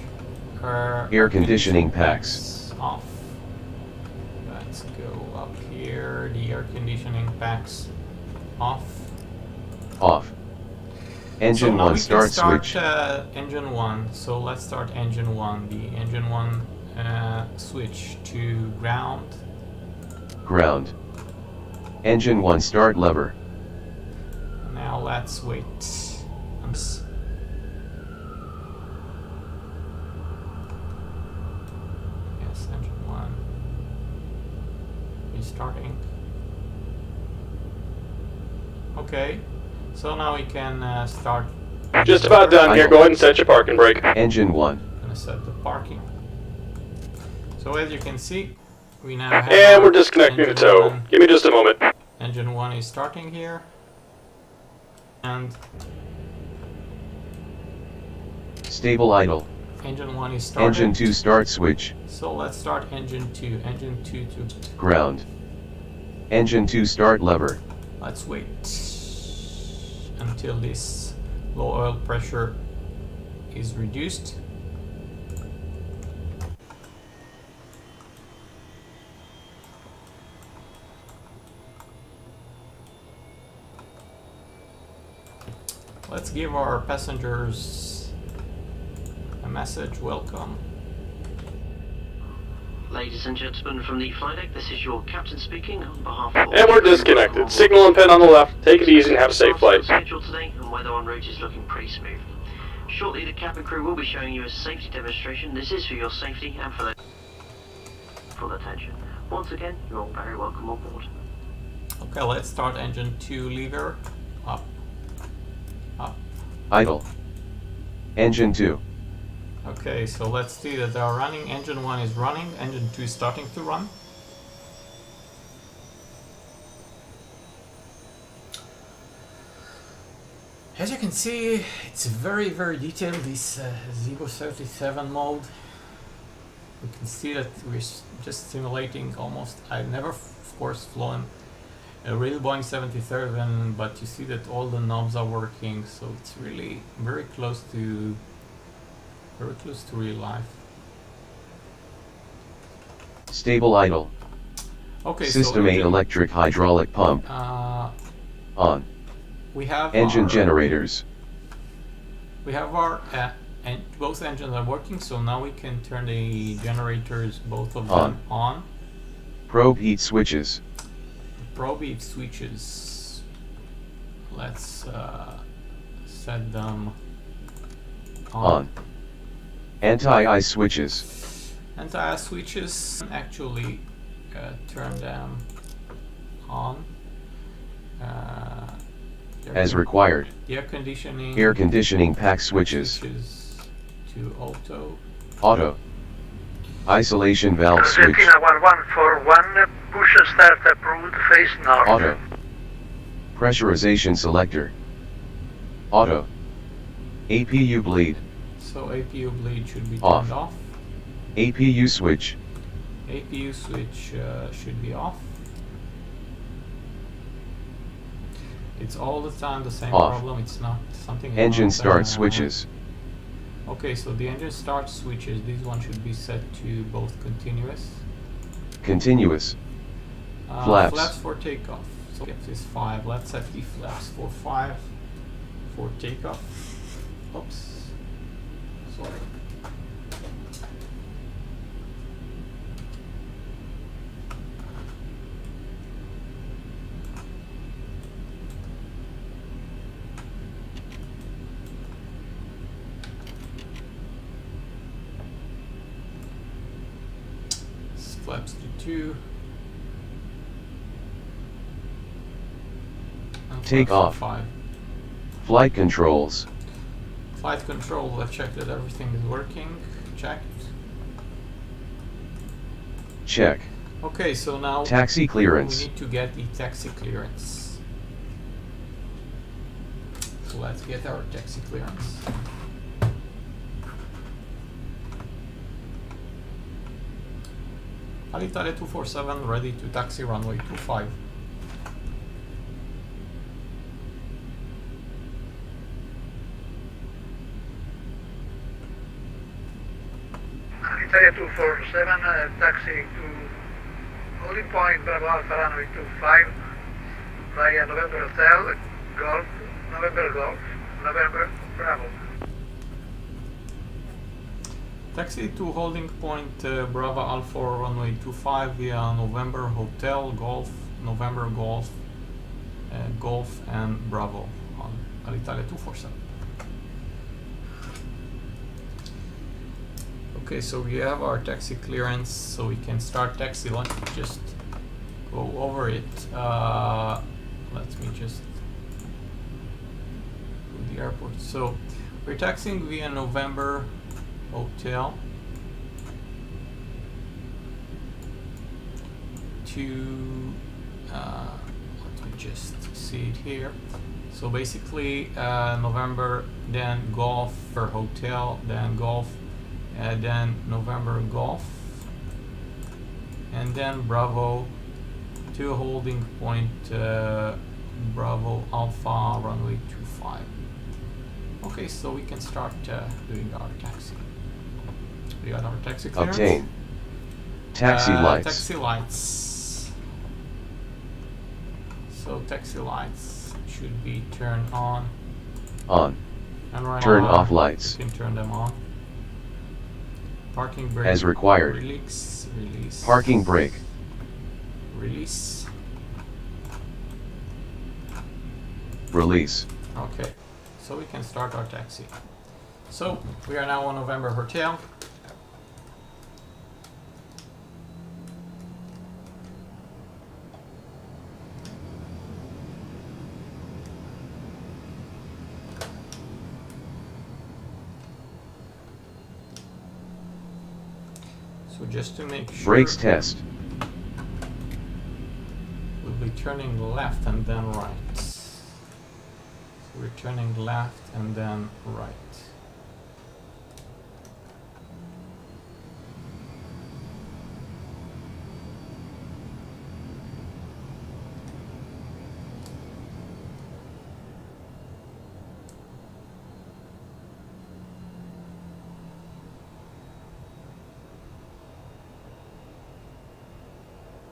S1: Air
S2: conditioning packs.
S1: Off. Let's go up here. The air conditioning packs off.
S2: Off. Engine
S1: so now
S2: 1
S1: we
S2: start
S1: can
S2: switch.
S1: Engine 1. So let's start engine 1. The engine 1 switch to ground.
S2: Ground. Engine 1 start lever.
S1: Now let's wait. Yes, engine 1 is starting. Okay, so now we can start the
S6: Just about done here. Go ahead and set your parking brake.
S2: Engine 1.
S1: I'm gonna set the parking. So as you can see, we now have
S6: And
S1: our
S6: we're disconnecting the
S1: engine
S6: tow.
S1: one.
S6: Give me just a moment.
S1: Engine 1 is starting here. And
S2: Stable idle.
S1: engine 1 is started.
S2: Engine 2 start switch.
S1: So let's start engine 2. Engine 2 to...
S2: Ground. Engine 2 start lever.
S1: Let's wait until this low oil pressure is reduced. Let's give our passengers a message. Welcome.
S7: Ladies and gentlemen from the flight deck, this is your captain speaking on behalf of...
S6: And we're disconnected. Signal and pin on the left. Take it easy and have a safe flight.
S7: Schedule today, and weather en route is looking pretty smooth. Shortly, the cabin crew will be showing you a safety demonstration. This is for your safety and for the full attention. Once again, you're all very welcome on board.
S1: Okay, let's start engine 2 lever. Up. Up.
S2: Idle. Engine 2.
S1: Okay, so let's see that they are running. Engine 1 is running. Engine 2 is starting to run. As you can see, it's very detailed, this Zibo 37 mode. You can see that we're just simulating almost... I've never, of course, flown a real Boeing 737, but you see that all the knobs are working, so it's really very close to real life.
S2: Stable idle.
S1: Okay,
S2: System
S1: so
S2: 8 electric hydraulic pump. On.
S1: We have
S2: Engine
S1: our,
S2: generators.
S1: We have our and both engines are working, so now we can turn the generators, both of them, on.
S2: Probe heat switches.
S1: Probe heat switches. Let's set them
S2: On. Anti-ice switches.
S1: Anti-ice switches. Actually, turn them on.
S2: As required.
S1: Air conditioning.
S2: Air conditioning pack switches.
S1: Switches to auto.
S2: Auto. Isolation valve switch.
S4: Argentina 1141, push start approved, face north.
S2: Auto. Pressurization selector. Auto. APU bleed.
S1: So APU bleed should be
S2: Off.
S1: turned off.
S2: APU switch.
S1: APU switch should be off. It's all the time the same
S2: Off.
S1: problem. It's not something.
S2: Engine
S1: about,
S2: start switches.
S1: Okay, so the engine start switches. These one should be set to both continuous.
S2: Continuous. Flaps.
S1: Flaps for takeoff. So if this 5, let's set the flaps for 5 for takeoff. Oops. Sorry. Flaps to 2. And
S2: Take
S1: flaps to
S2: off.
S1: 5.
S2: Flight controls.
S1: Flight control, let's check that everything is working. Checked.
S2: Check.
S1: Okay, so now
S2: Taxi
S1: we
S2: clearance.
S1: need to get the taxi clearance. So let's get our taxi clearance. Alitalia 247 ready to taxi runway 25.
S4: Alitalia 247, taxiing to holding point Bravo Alpha runway 25 via November Hotel, Golf, November Bravo.
S1: Taxi to holding point Bravo Alpha runway 25 via November Hotel, Golf, November Golf, Golf and Bravo on Alitalia 247. Okay, so we have our taxi clearance, so we can start taxi. Let me just go over it. Let me just put the airport. So we're taxiing via November Hotel to let me just see it here. So basically November, then Golf for hotel, then Golf, then November Golf, and then Bravo to a holding point Bravo Alpha runway 25. Okay, so we can start doing our taxi. We got our taxi clearance.
S2: Obtain. Taxi lights.
S1: Taxi lights. So taxi lights should be turned on.
S2: On.
S1: And right
S2: Turn
S1: now,
S2: off lights.
S1: you can turn them on. Parking brake.
S2: As required.
S1: Release. Release.
S2: Parking brake.
S1: Release.
S2: Release.
S1: Okay, so we can start our taxi. So we are now on November Hotel. So just to make sure,
S2: Brakes test.
S1: we'll be turning left and then right. So we're turning left and then right.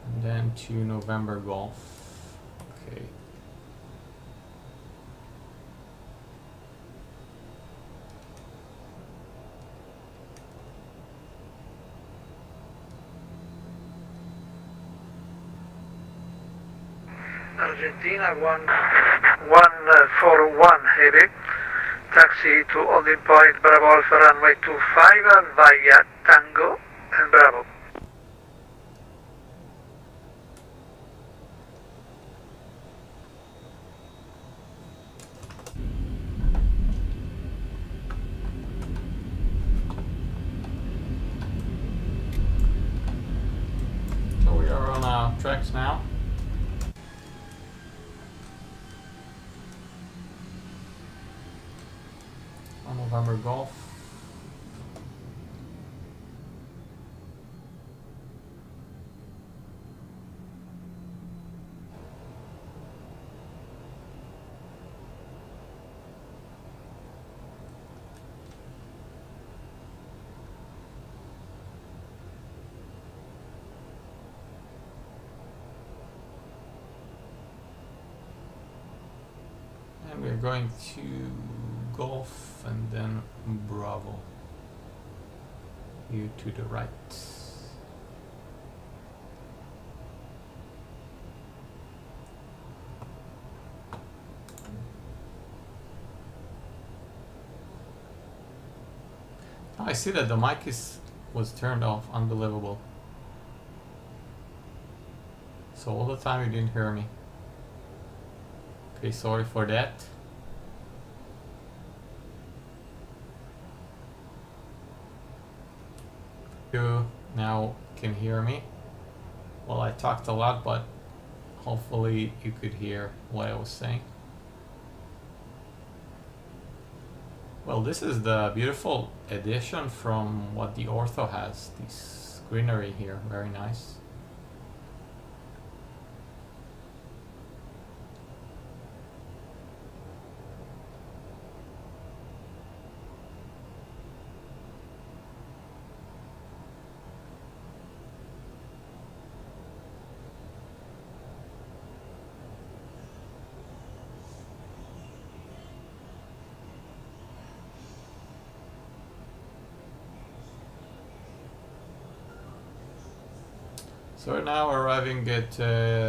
S1: And then to November Golf. Okay.
S4: Argentina 141 heavy, taxi to holding point Bravo Alpha runway 25 via Tango and Bravo.
S1: So we are on tracks now. On November Golf. And we're going to Golf and then Bravo. You to the right. Oh, I see that the mic was turned off. Unbelievable. So all the time you didn't hear me. Okay, sorry for that. You now can hear me. Well, I talked a lot, but hopefully you could hear what I was saying. Well, this is the beautiful addition from what the Ortho has. This greenery here, very nice. So we're now arriving at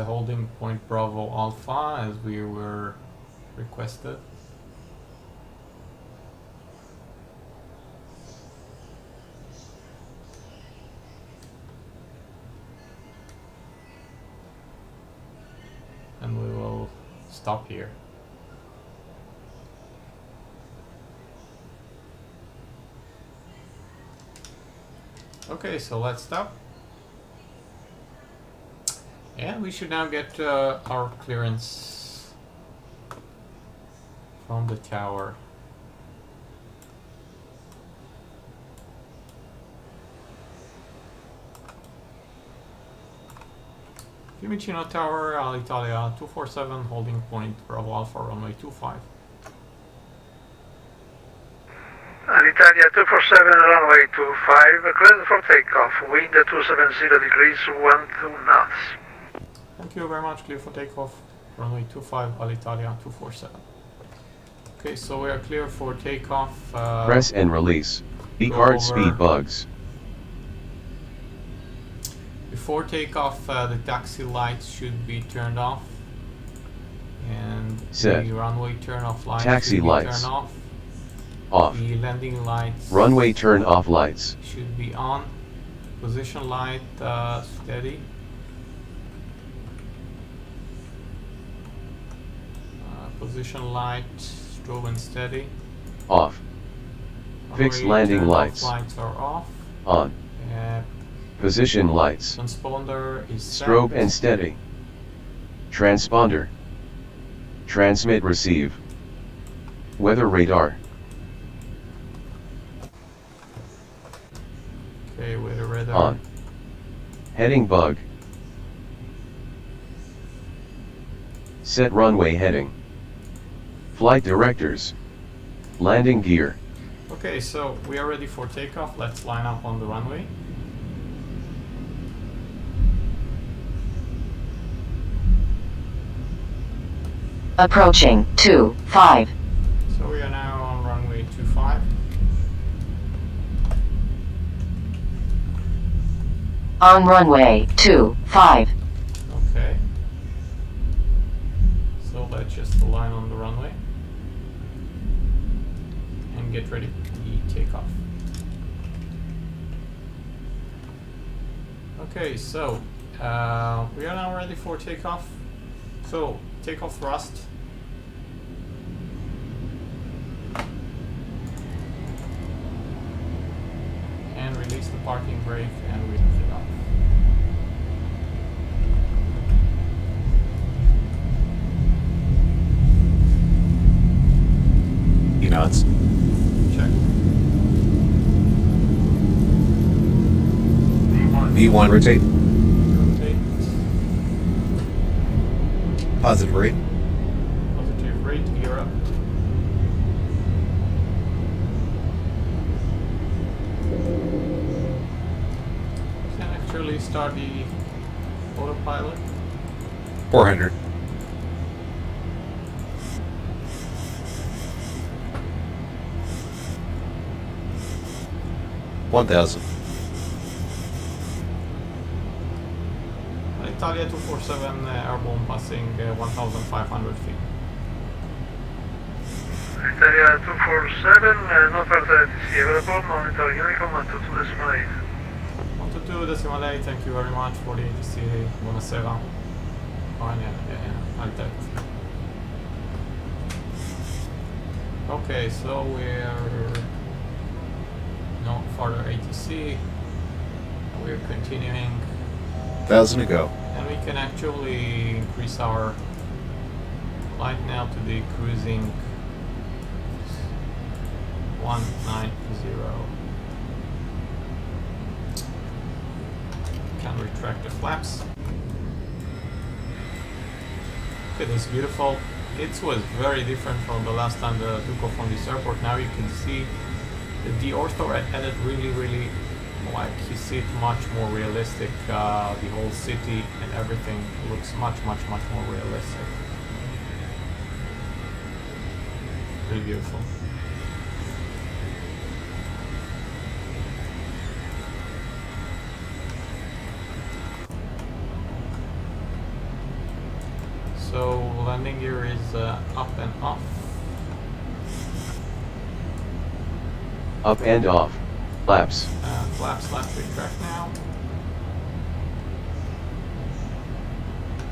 S1: holding point Bravo Alpha as we were requested. And we will stop here. Okay, so let's stop. And we should now get our clearance from the tower. Fiumicino Tower, Alitalia 247, holding point Bravo Alpha, runway 25.
S4: Alitalia 247, runway 25, cleared for takeoff, wind 270 degrees, 12 knots.
S1: Thank you very much, clear for takeoff, runway 25, Alitalia 247. Okay, so we are clear for takeoff.
S2: Press and release. E-card speed bugs.
S1: Before takeoff, the taxi lights should be turned off. And
S2: Set.
S1: the runway turn-off lights
S2: Taxi
S1: should be
S2: lights.
S1: turned off.
S2: Off.
S1: The landing lights
S2: Runway turn off lights.
S1: should be on. Position light steady. Position light strobe and steady.
S2: Off. Fixed
S1: Runway
S2: landing
S1: turn-off
S2: lights.
S1: lights are off.
S2: On. Position lights.
S1: Transponder is set.
S2: Strobe and steady. Transponder. Transmit receive. Weather radar.
S1: Okay, weather radar.
S2: On. Heading bug. Set runway heading. Flight directors. Landing gear.
S1: Okay, so we are ready for takeoff. Let's line up on the runway.
S8: Approaching 25.
S1: So we are now on runway 25.
S8: On runway 25.
S1: Okay. So let's just align on the runway and get ready for the takeoff. Okay, so we are now ready for takeoff. So takeoff thrust. And release the parking brake and we lift it off.
S9: Nuts.
S1: Check.
S9: V1 rotate.
S1: Rotate.
S9: Positive rate.
S1: Positive rate, gear up. Can actually start the autopilot.
S9: 400. $1,000.
S1: Italia 247 airborne passing 1,500 feet.
S4: Italia 247, no further ATC available, monitor Unicom 122.8.
S1: 122.8, thank you very much for the ATC. Buonasera. Oh, yeah. Okay, so we're no further ATC. We're continuing.
S9: 1,000 to go.
S1: And we can actually increase our flight now to the cruising 190. Can retract the flaps. Look at this beautiful. It was very different from the last time that I took off from this airport. Now you can see that the ortho added really, like, you see it much more realistic. The whole city and everything looks much more realistic. Really beautiful. So landing gear is up and off.
S2: Up and off. Flaps.
S1: Flaps left retract now.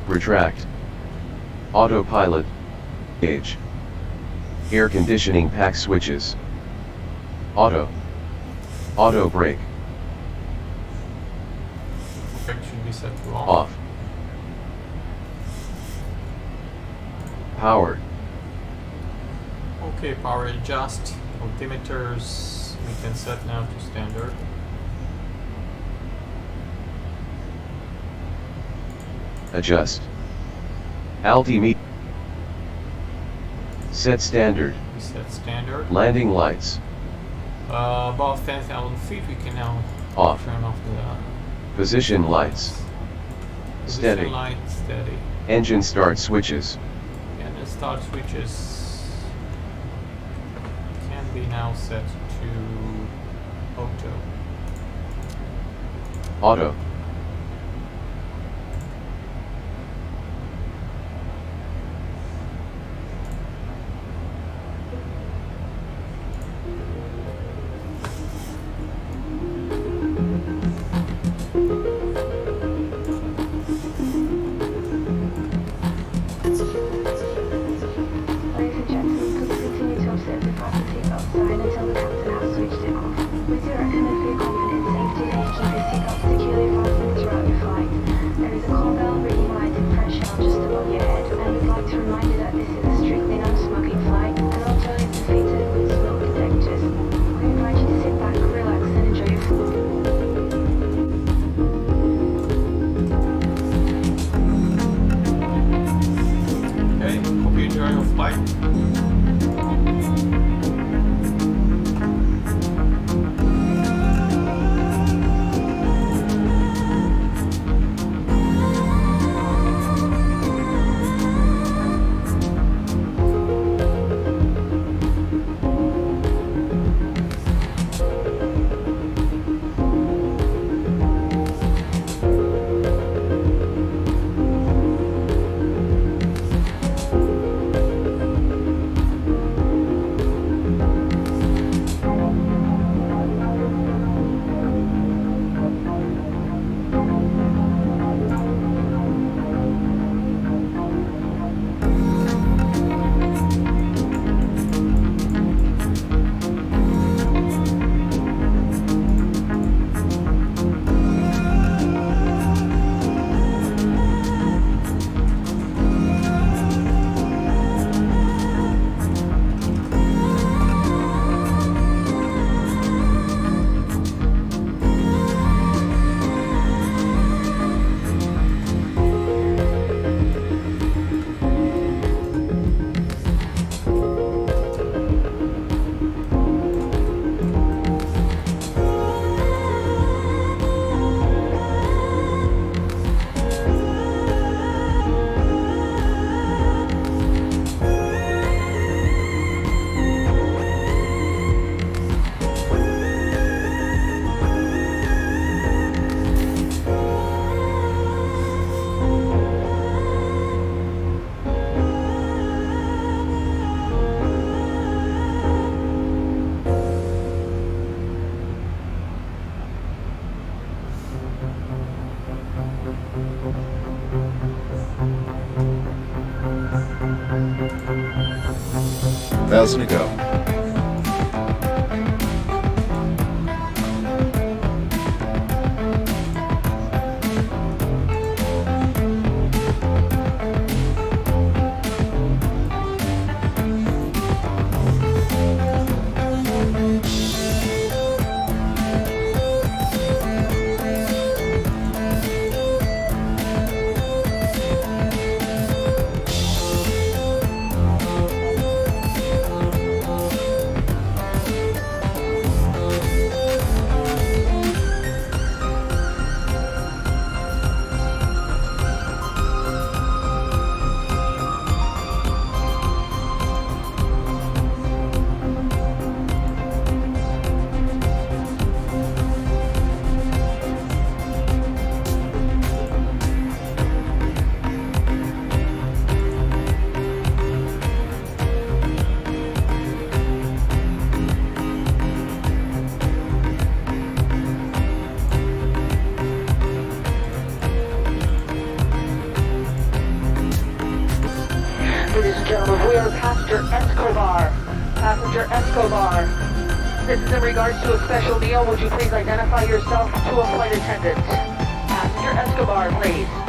S2: Retract. Autopilot. Gauge. Air conditioning pack switches. Auto. Auto brake.
S1: effect should be set to off.
S2: Off. Power.
S1: Okay, power adjust. Altimeters we can set now to standard.
S2: Adjust. Altimeter. Set standard.
S1: We set standard.
S2: Landing lights.
S1: Above 10,000 feet we can now
S2: Off.
S1: turn off the
S2: Position lights.
S1: position
S2: Steady.
S1: light, steady.
S2: Engine start switches.
S1: And the start switches can be now set to auto.
S2: Auto.
S10: Ladies and gentlemen, could we continue to observe the fasten seatbelt sign until the captain has switched it off? We do recommend for your confident safety that you keep your seatbelt securely fastened throughout your flight. There is a call bell ringing lighted pressure just above your head, and we'd like to remind you that this is a strictly non-smoking flight, and all toilets are fitted with smoke detectors. We invite you to sit back, relax, and enjoy your flight.
S1: Okay, hope you enjoy your flight.
S9: Thousand to go.
S11: Ladies and gentlemen, we are Passenger Escobar. Passenger Escobar. This is in regards to a special meal. Would you please identify yourself to a flight attendant? Passenger Passenger Escobar, please.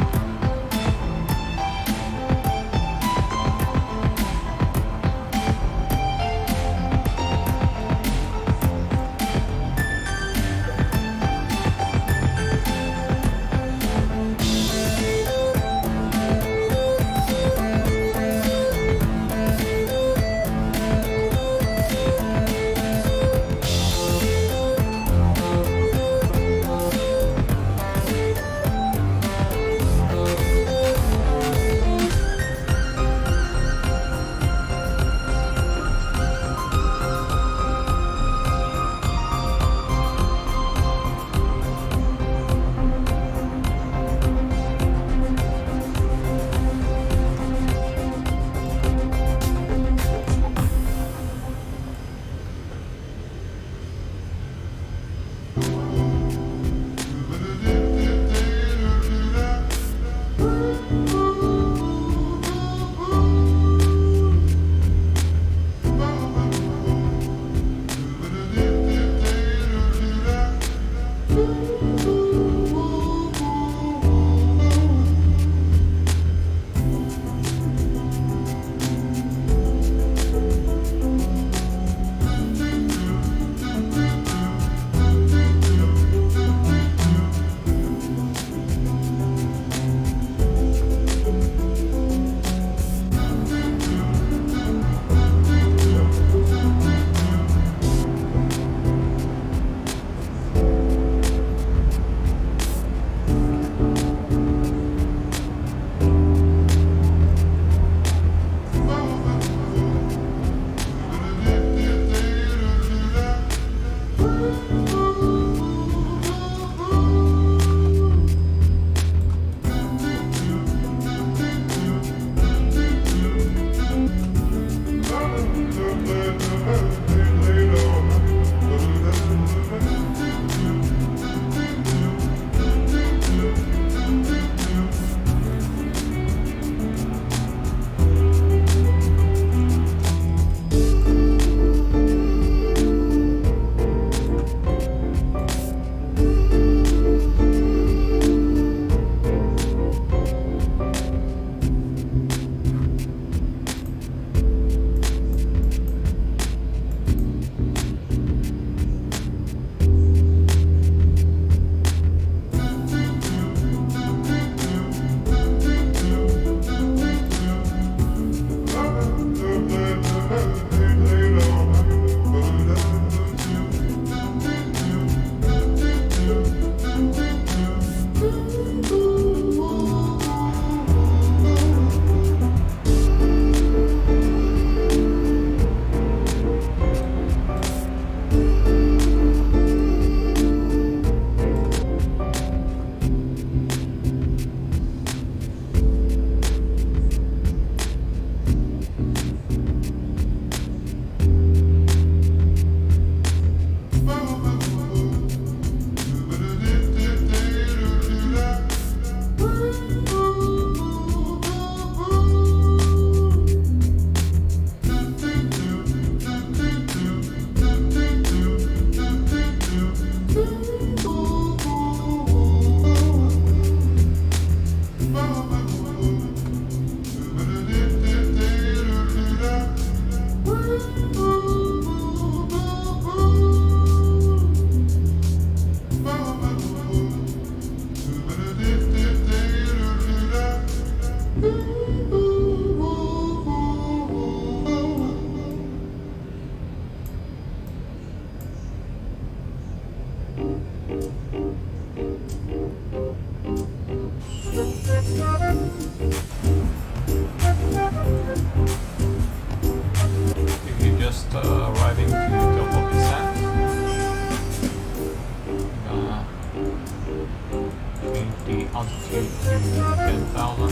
S1: altitude to 10,000.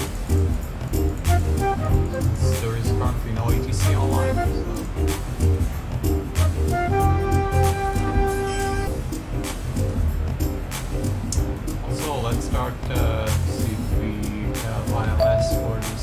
S1: There is currently no ATC online. So let's start see if we have ILS for this.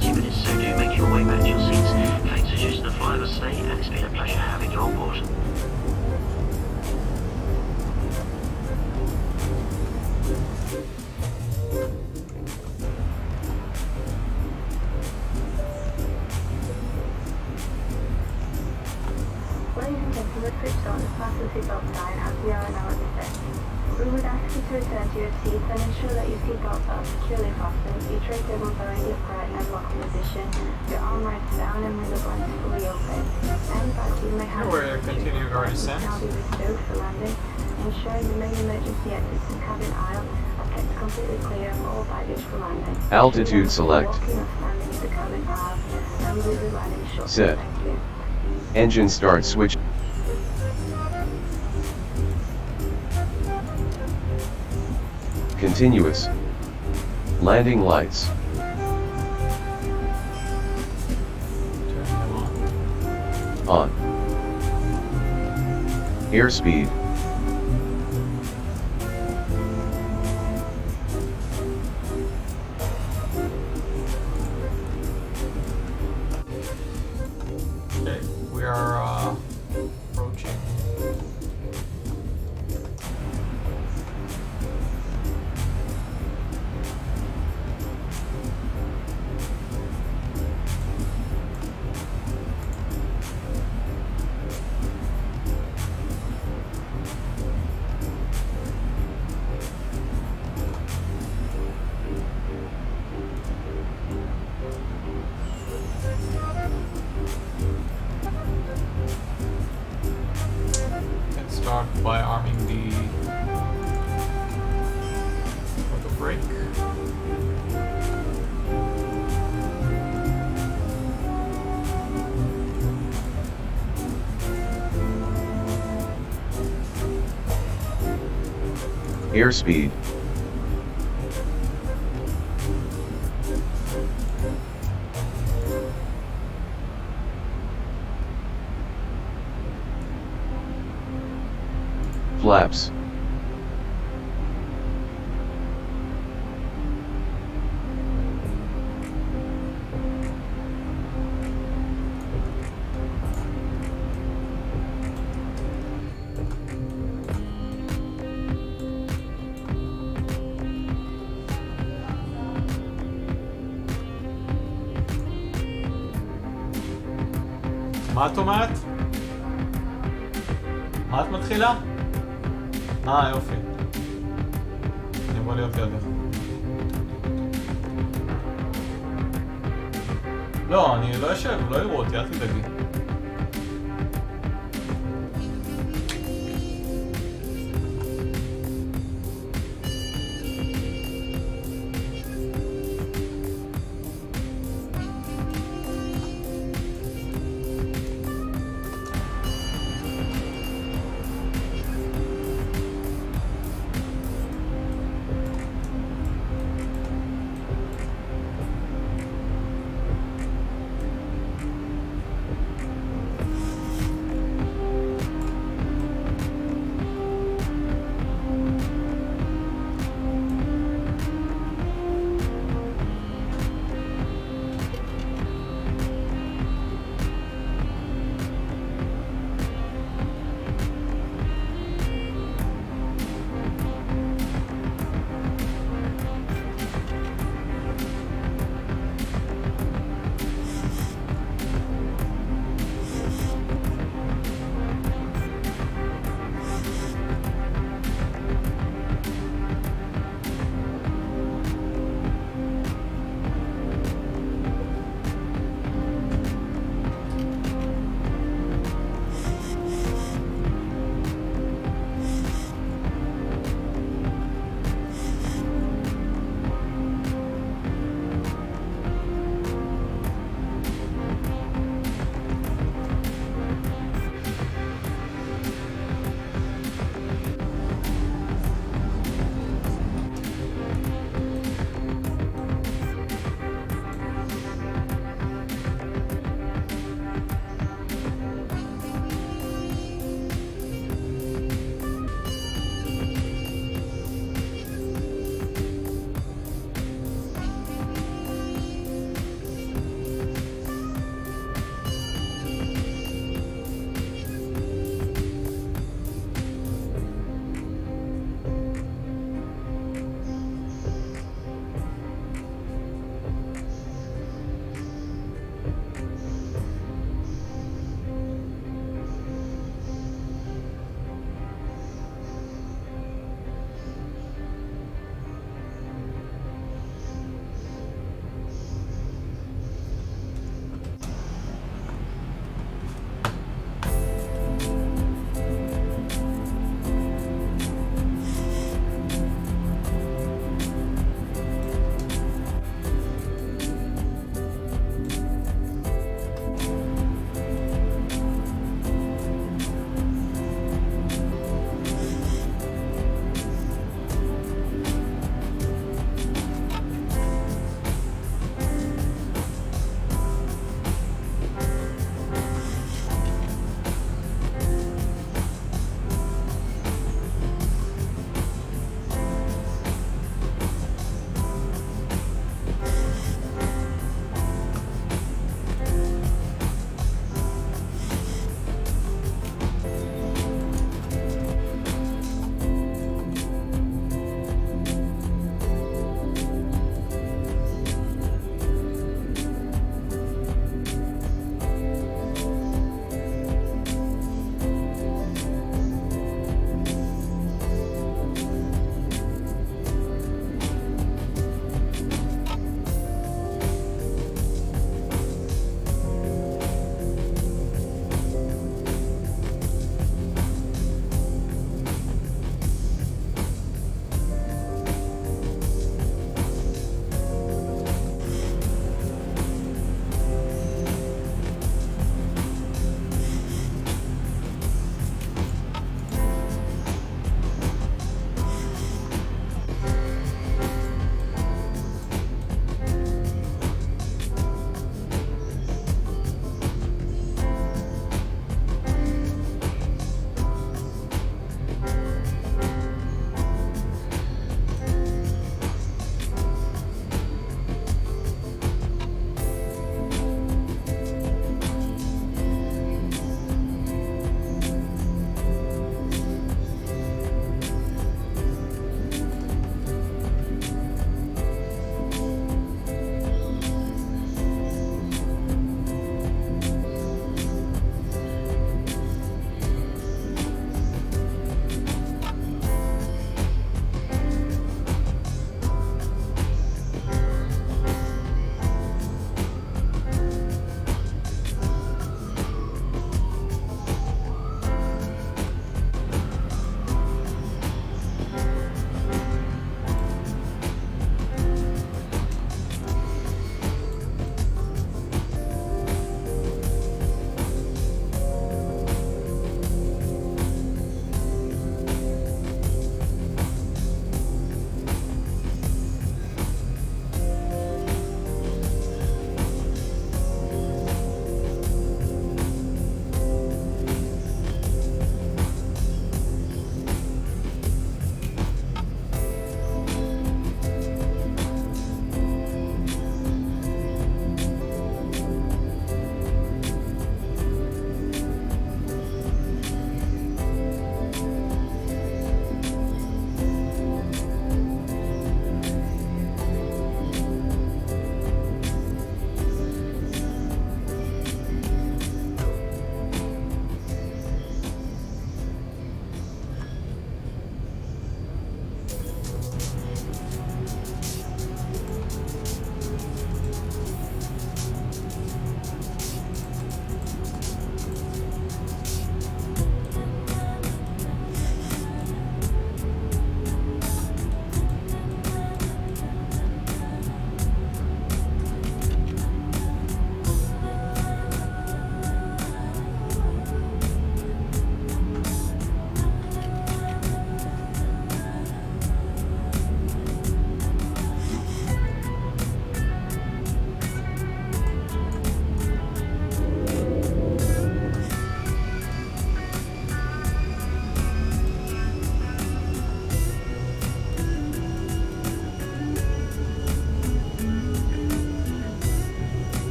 S7: 30 minutes, so do make your way back to your seats. Thanks for choosing the flight of stay, and it's been a pleasure having you on board.
S10: Ladies and gentlemen, switched on, fasten seatbelt sign as we are now at descent. We would ask you to return to your seats and ensure that your seatbelts are securely fastened, your tray tables are in the upright and locked position, your armrests down and window blinds fully open. Any bags you may have
S1: We're continuing our descent.
S10: now be bestowed for landing, ensuring the main emergency exits and cabin aisle are kept completely clear of all baggage for landing.
S2: Altitude select.
S10: Walking or standing in the cabin aisle, and we will be landing shortly.
S2: Set.
S10: Thank you.
S2: Engine start switch. Continuous. Landing lights.
S1: Turn them
S2: On.
S1: on.
S2: Airspeed.
S1: Okay, we are approaching. Let's start by arming the auto brake.
S2: Airspeed. Flaps.
S1: מה את אומרת? מה את מתחילה? יופי. אני אבוא להיות לידך. לא, אני לא אשב, לא יראו אותי, אל תדאגי.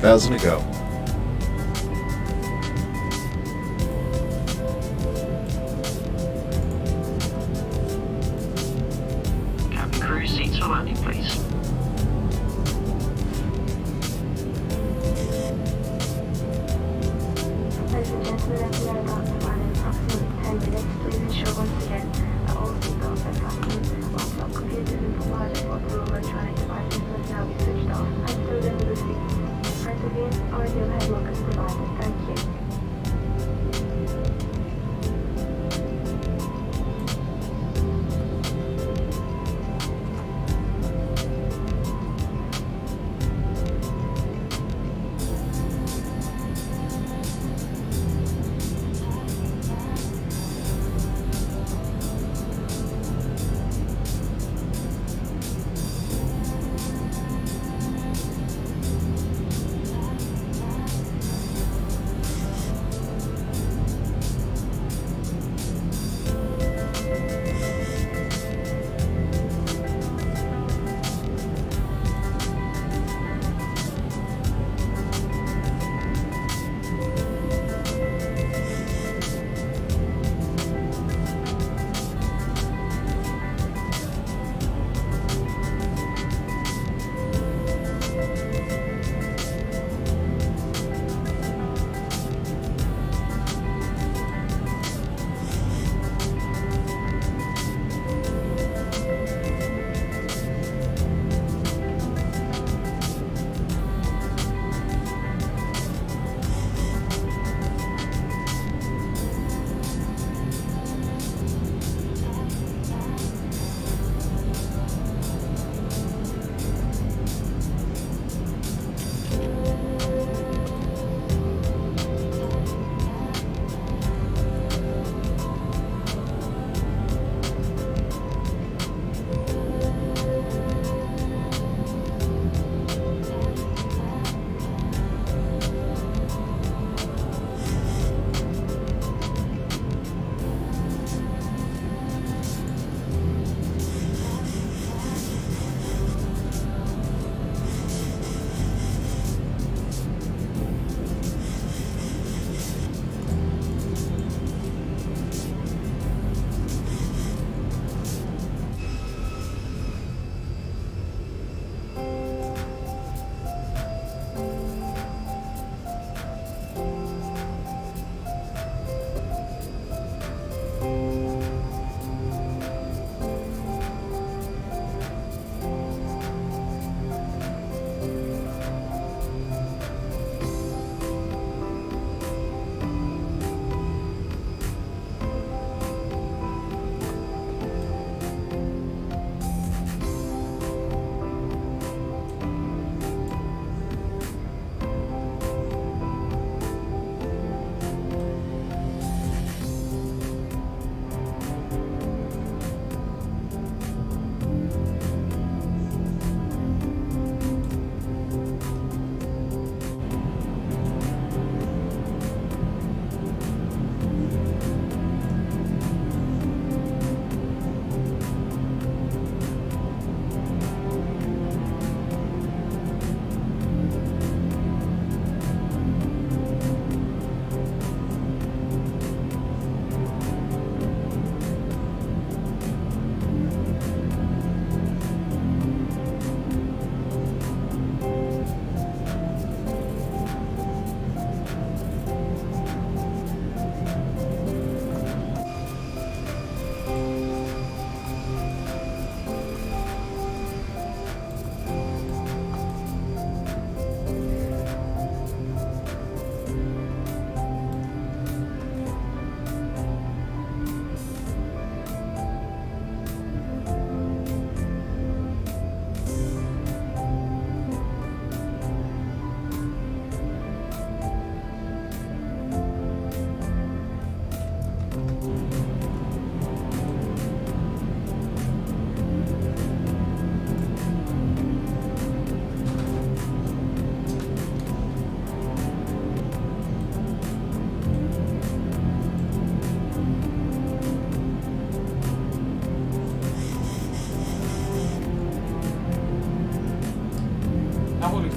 S9: 1,000 to go.
S7: Cabin crew, seats for landing, please.
S10: Ladies and gentlemen, as we are about to land in approximately 10 minutes, please ensure once again that all seatbelts are fastened, laptop computers and provided what all electronic devices must now be switched off and stowed under the seat. Press again or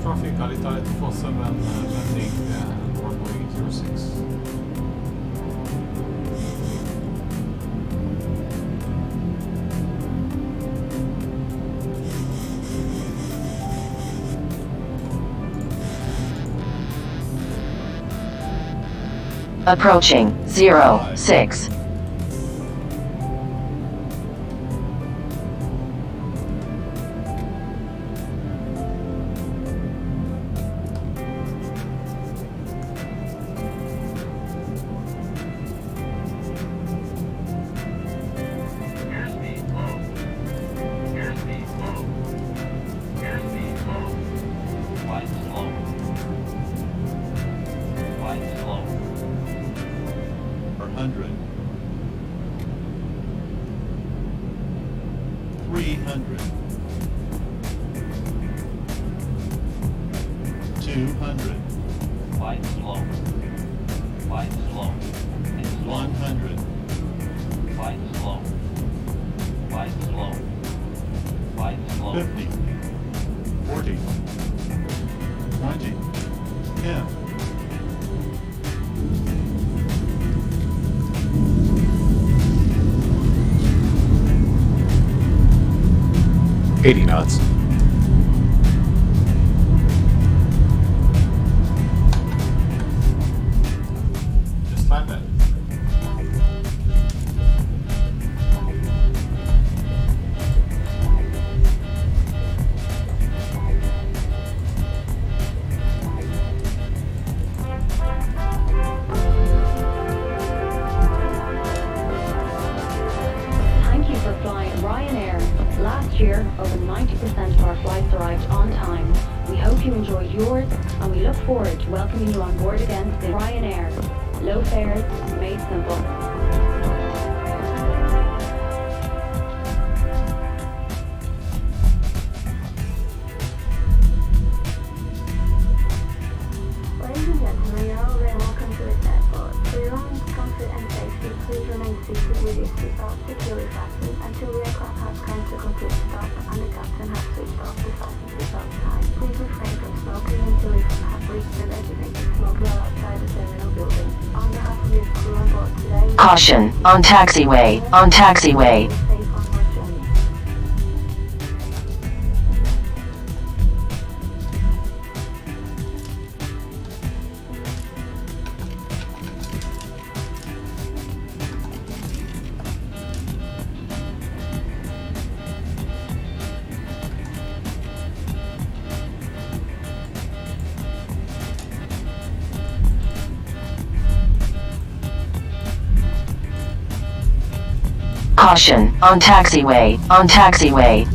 S1: traffic, Alitalia 247 landing runway 06.
S8: Approaching 06.
S1: Knots. Just like that.
S10: Thank you for flying Ryanair. Last year, over 90% of our flights arrived on time. We hope you enjoyed yours, and we look forward to welcoming you on board again soon. Ryanair. Low fares, made simple. Ladies and gentlemen, you're all very welcome to this airport. For your own comfort and safety, please remain seated with your seatbelt securely fastened until the aircraft has come to complete stop and the captain has switched off the fasten seatbelt sign. Please refrain from smoking until you have reached the designated smoke level outside the terminal building. On behalf of your crew on board today,
S8: Caution, on taxiway, on taxiway.
S10: safe onward journey.
S8: Caution, on taxiway, on taxiway.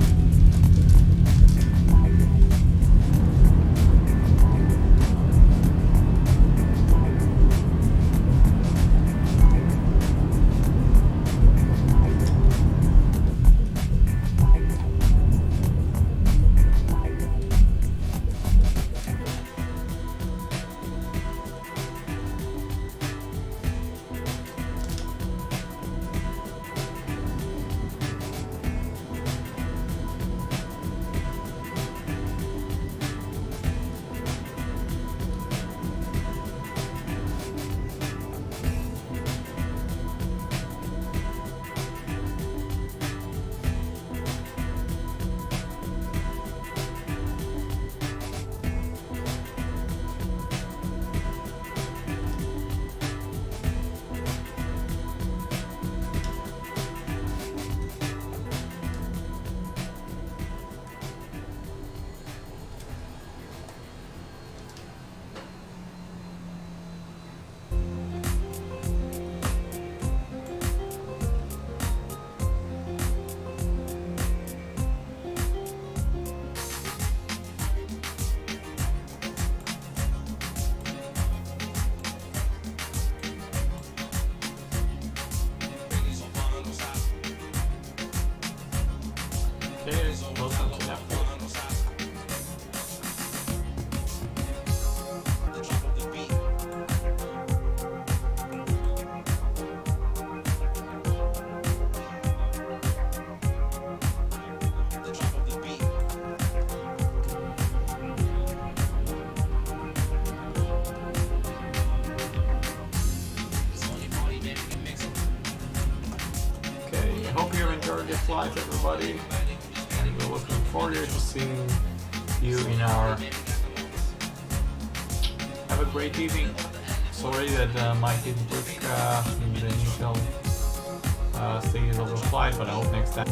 S1: enjoy the flight, everybody, and we're looking forward to seeing you in our... Have a great evening. Sorry that Mike didn't took the initial stages of the flight, but I hope next time.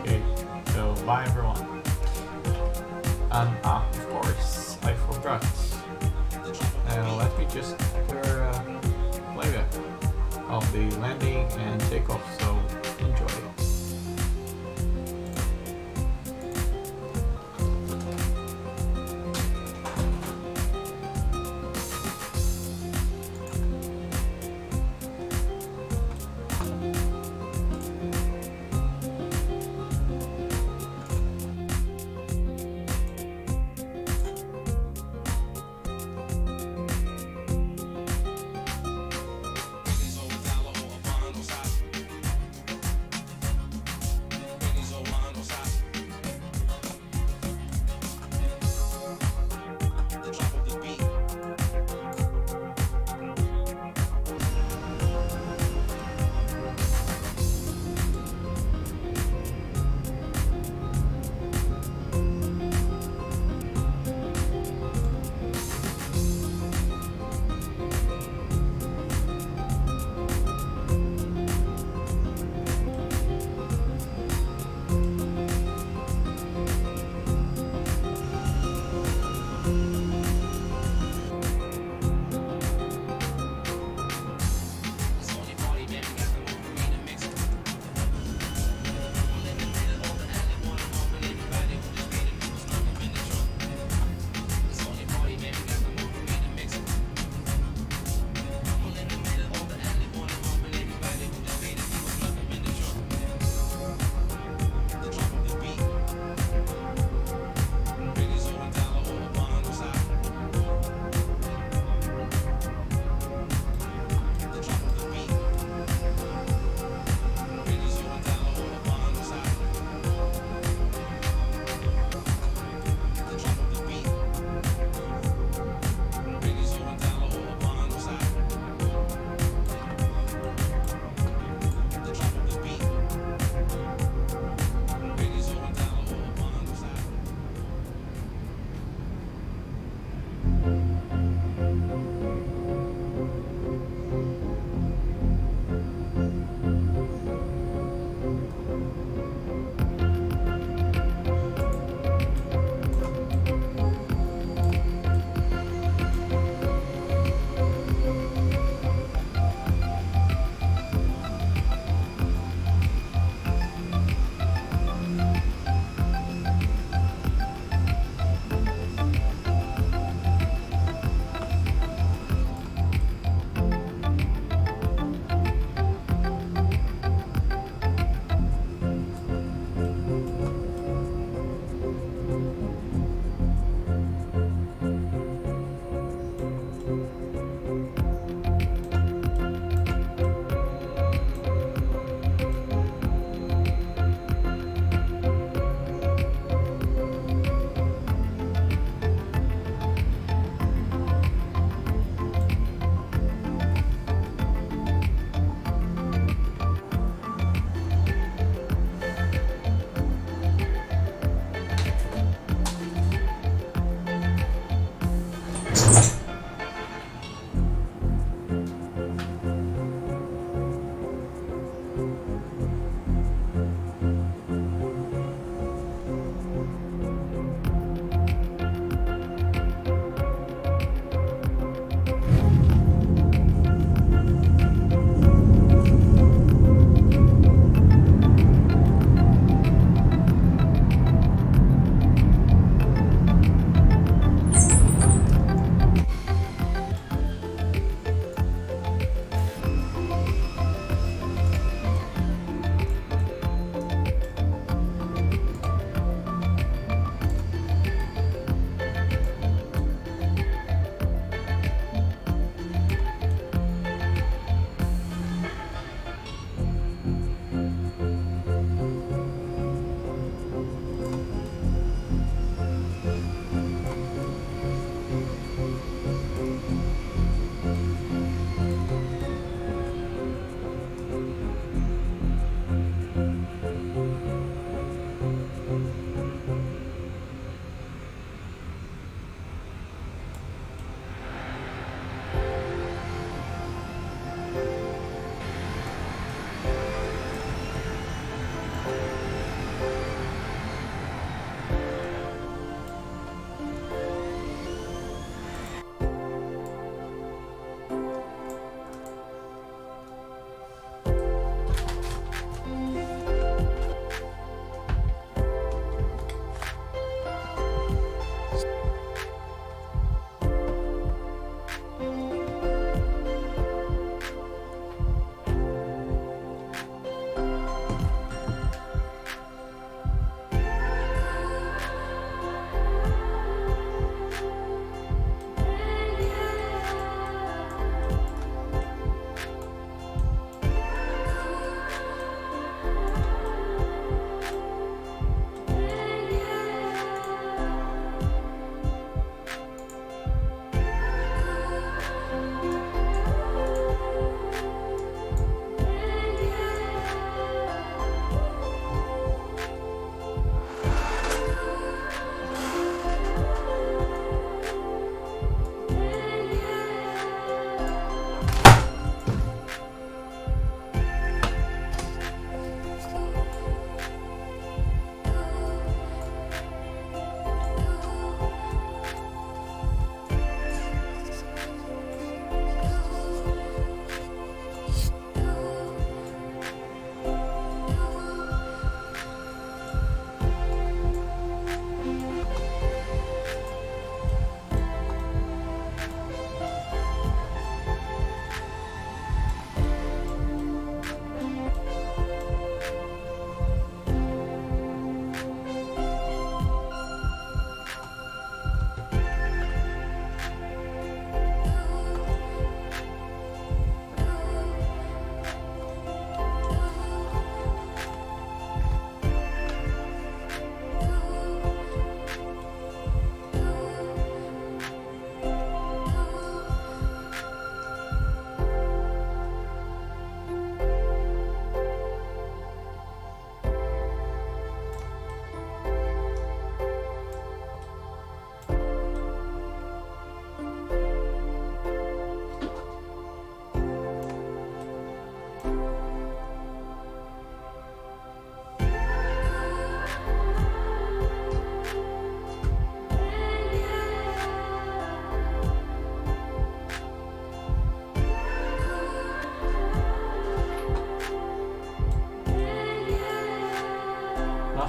S1: Okay, so bye everyone. And of course, I forgot. Let me just clear playback of the landing and takeoff, so enjoy it.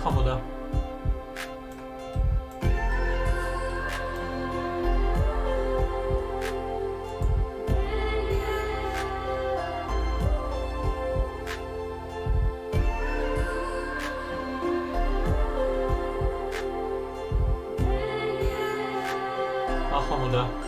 S1: حموده. حموده.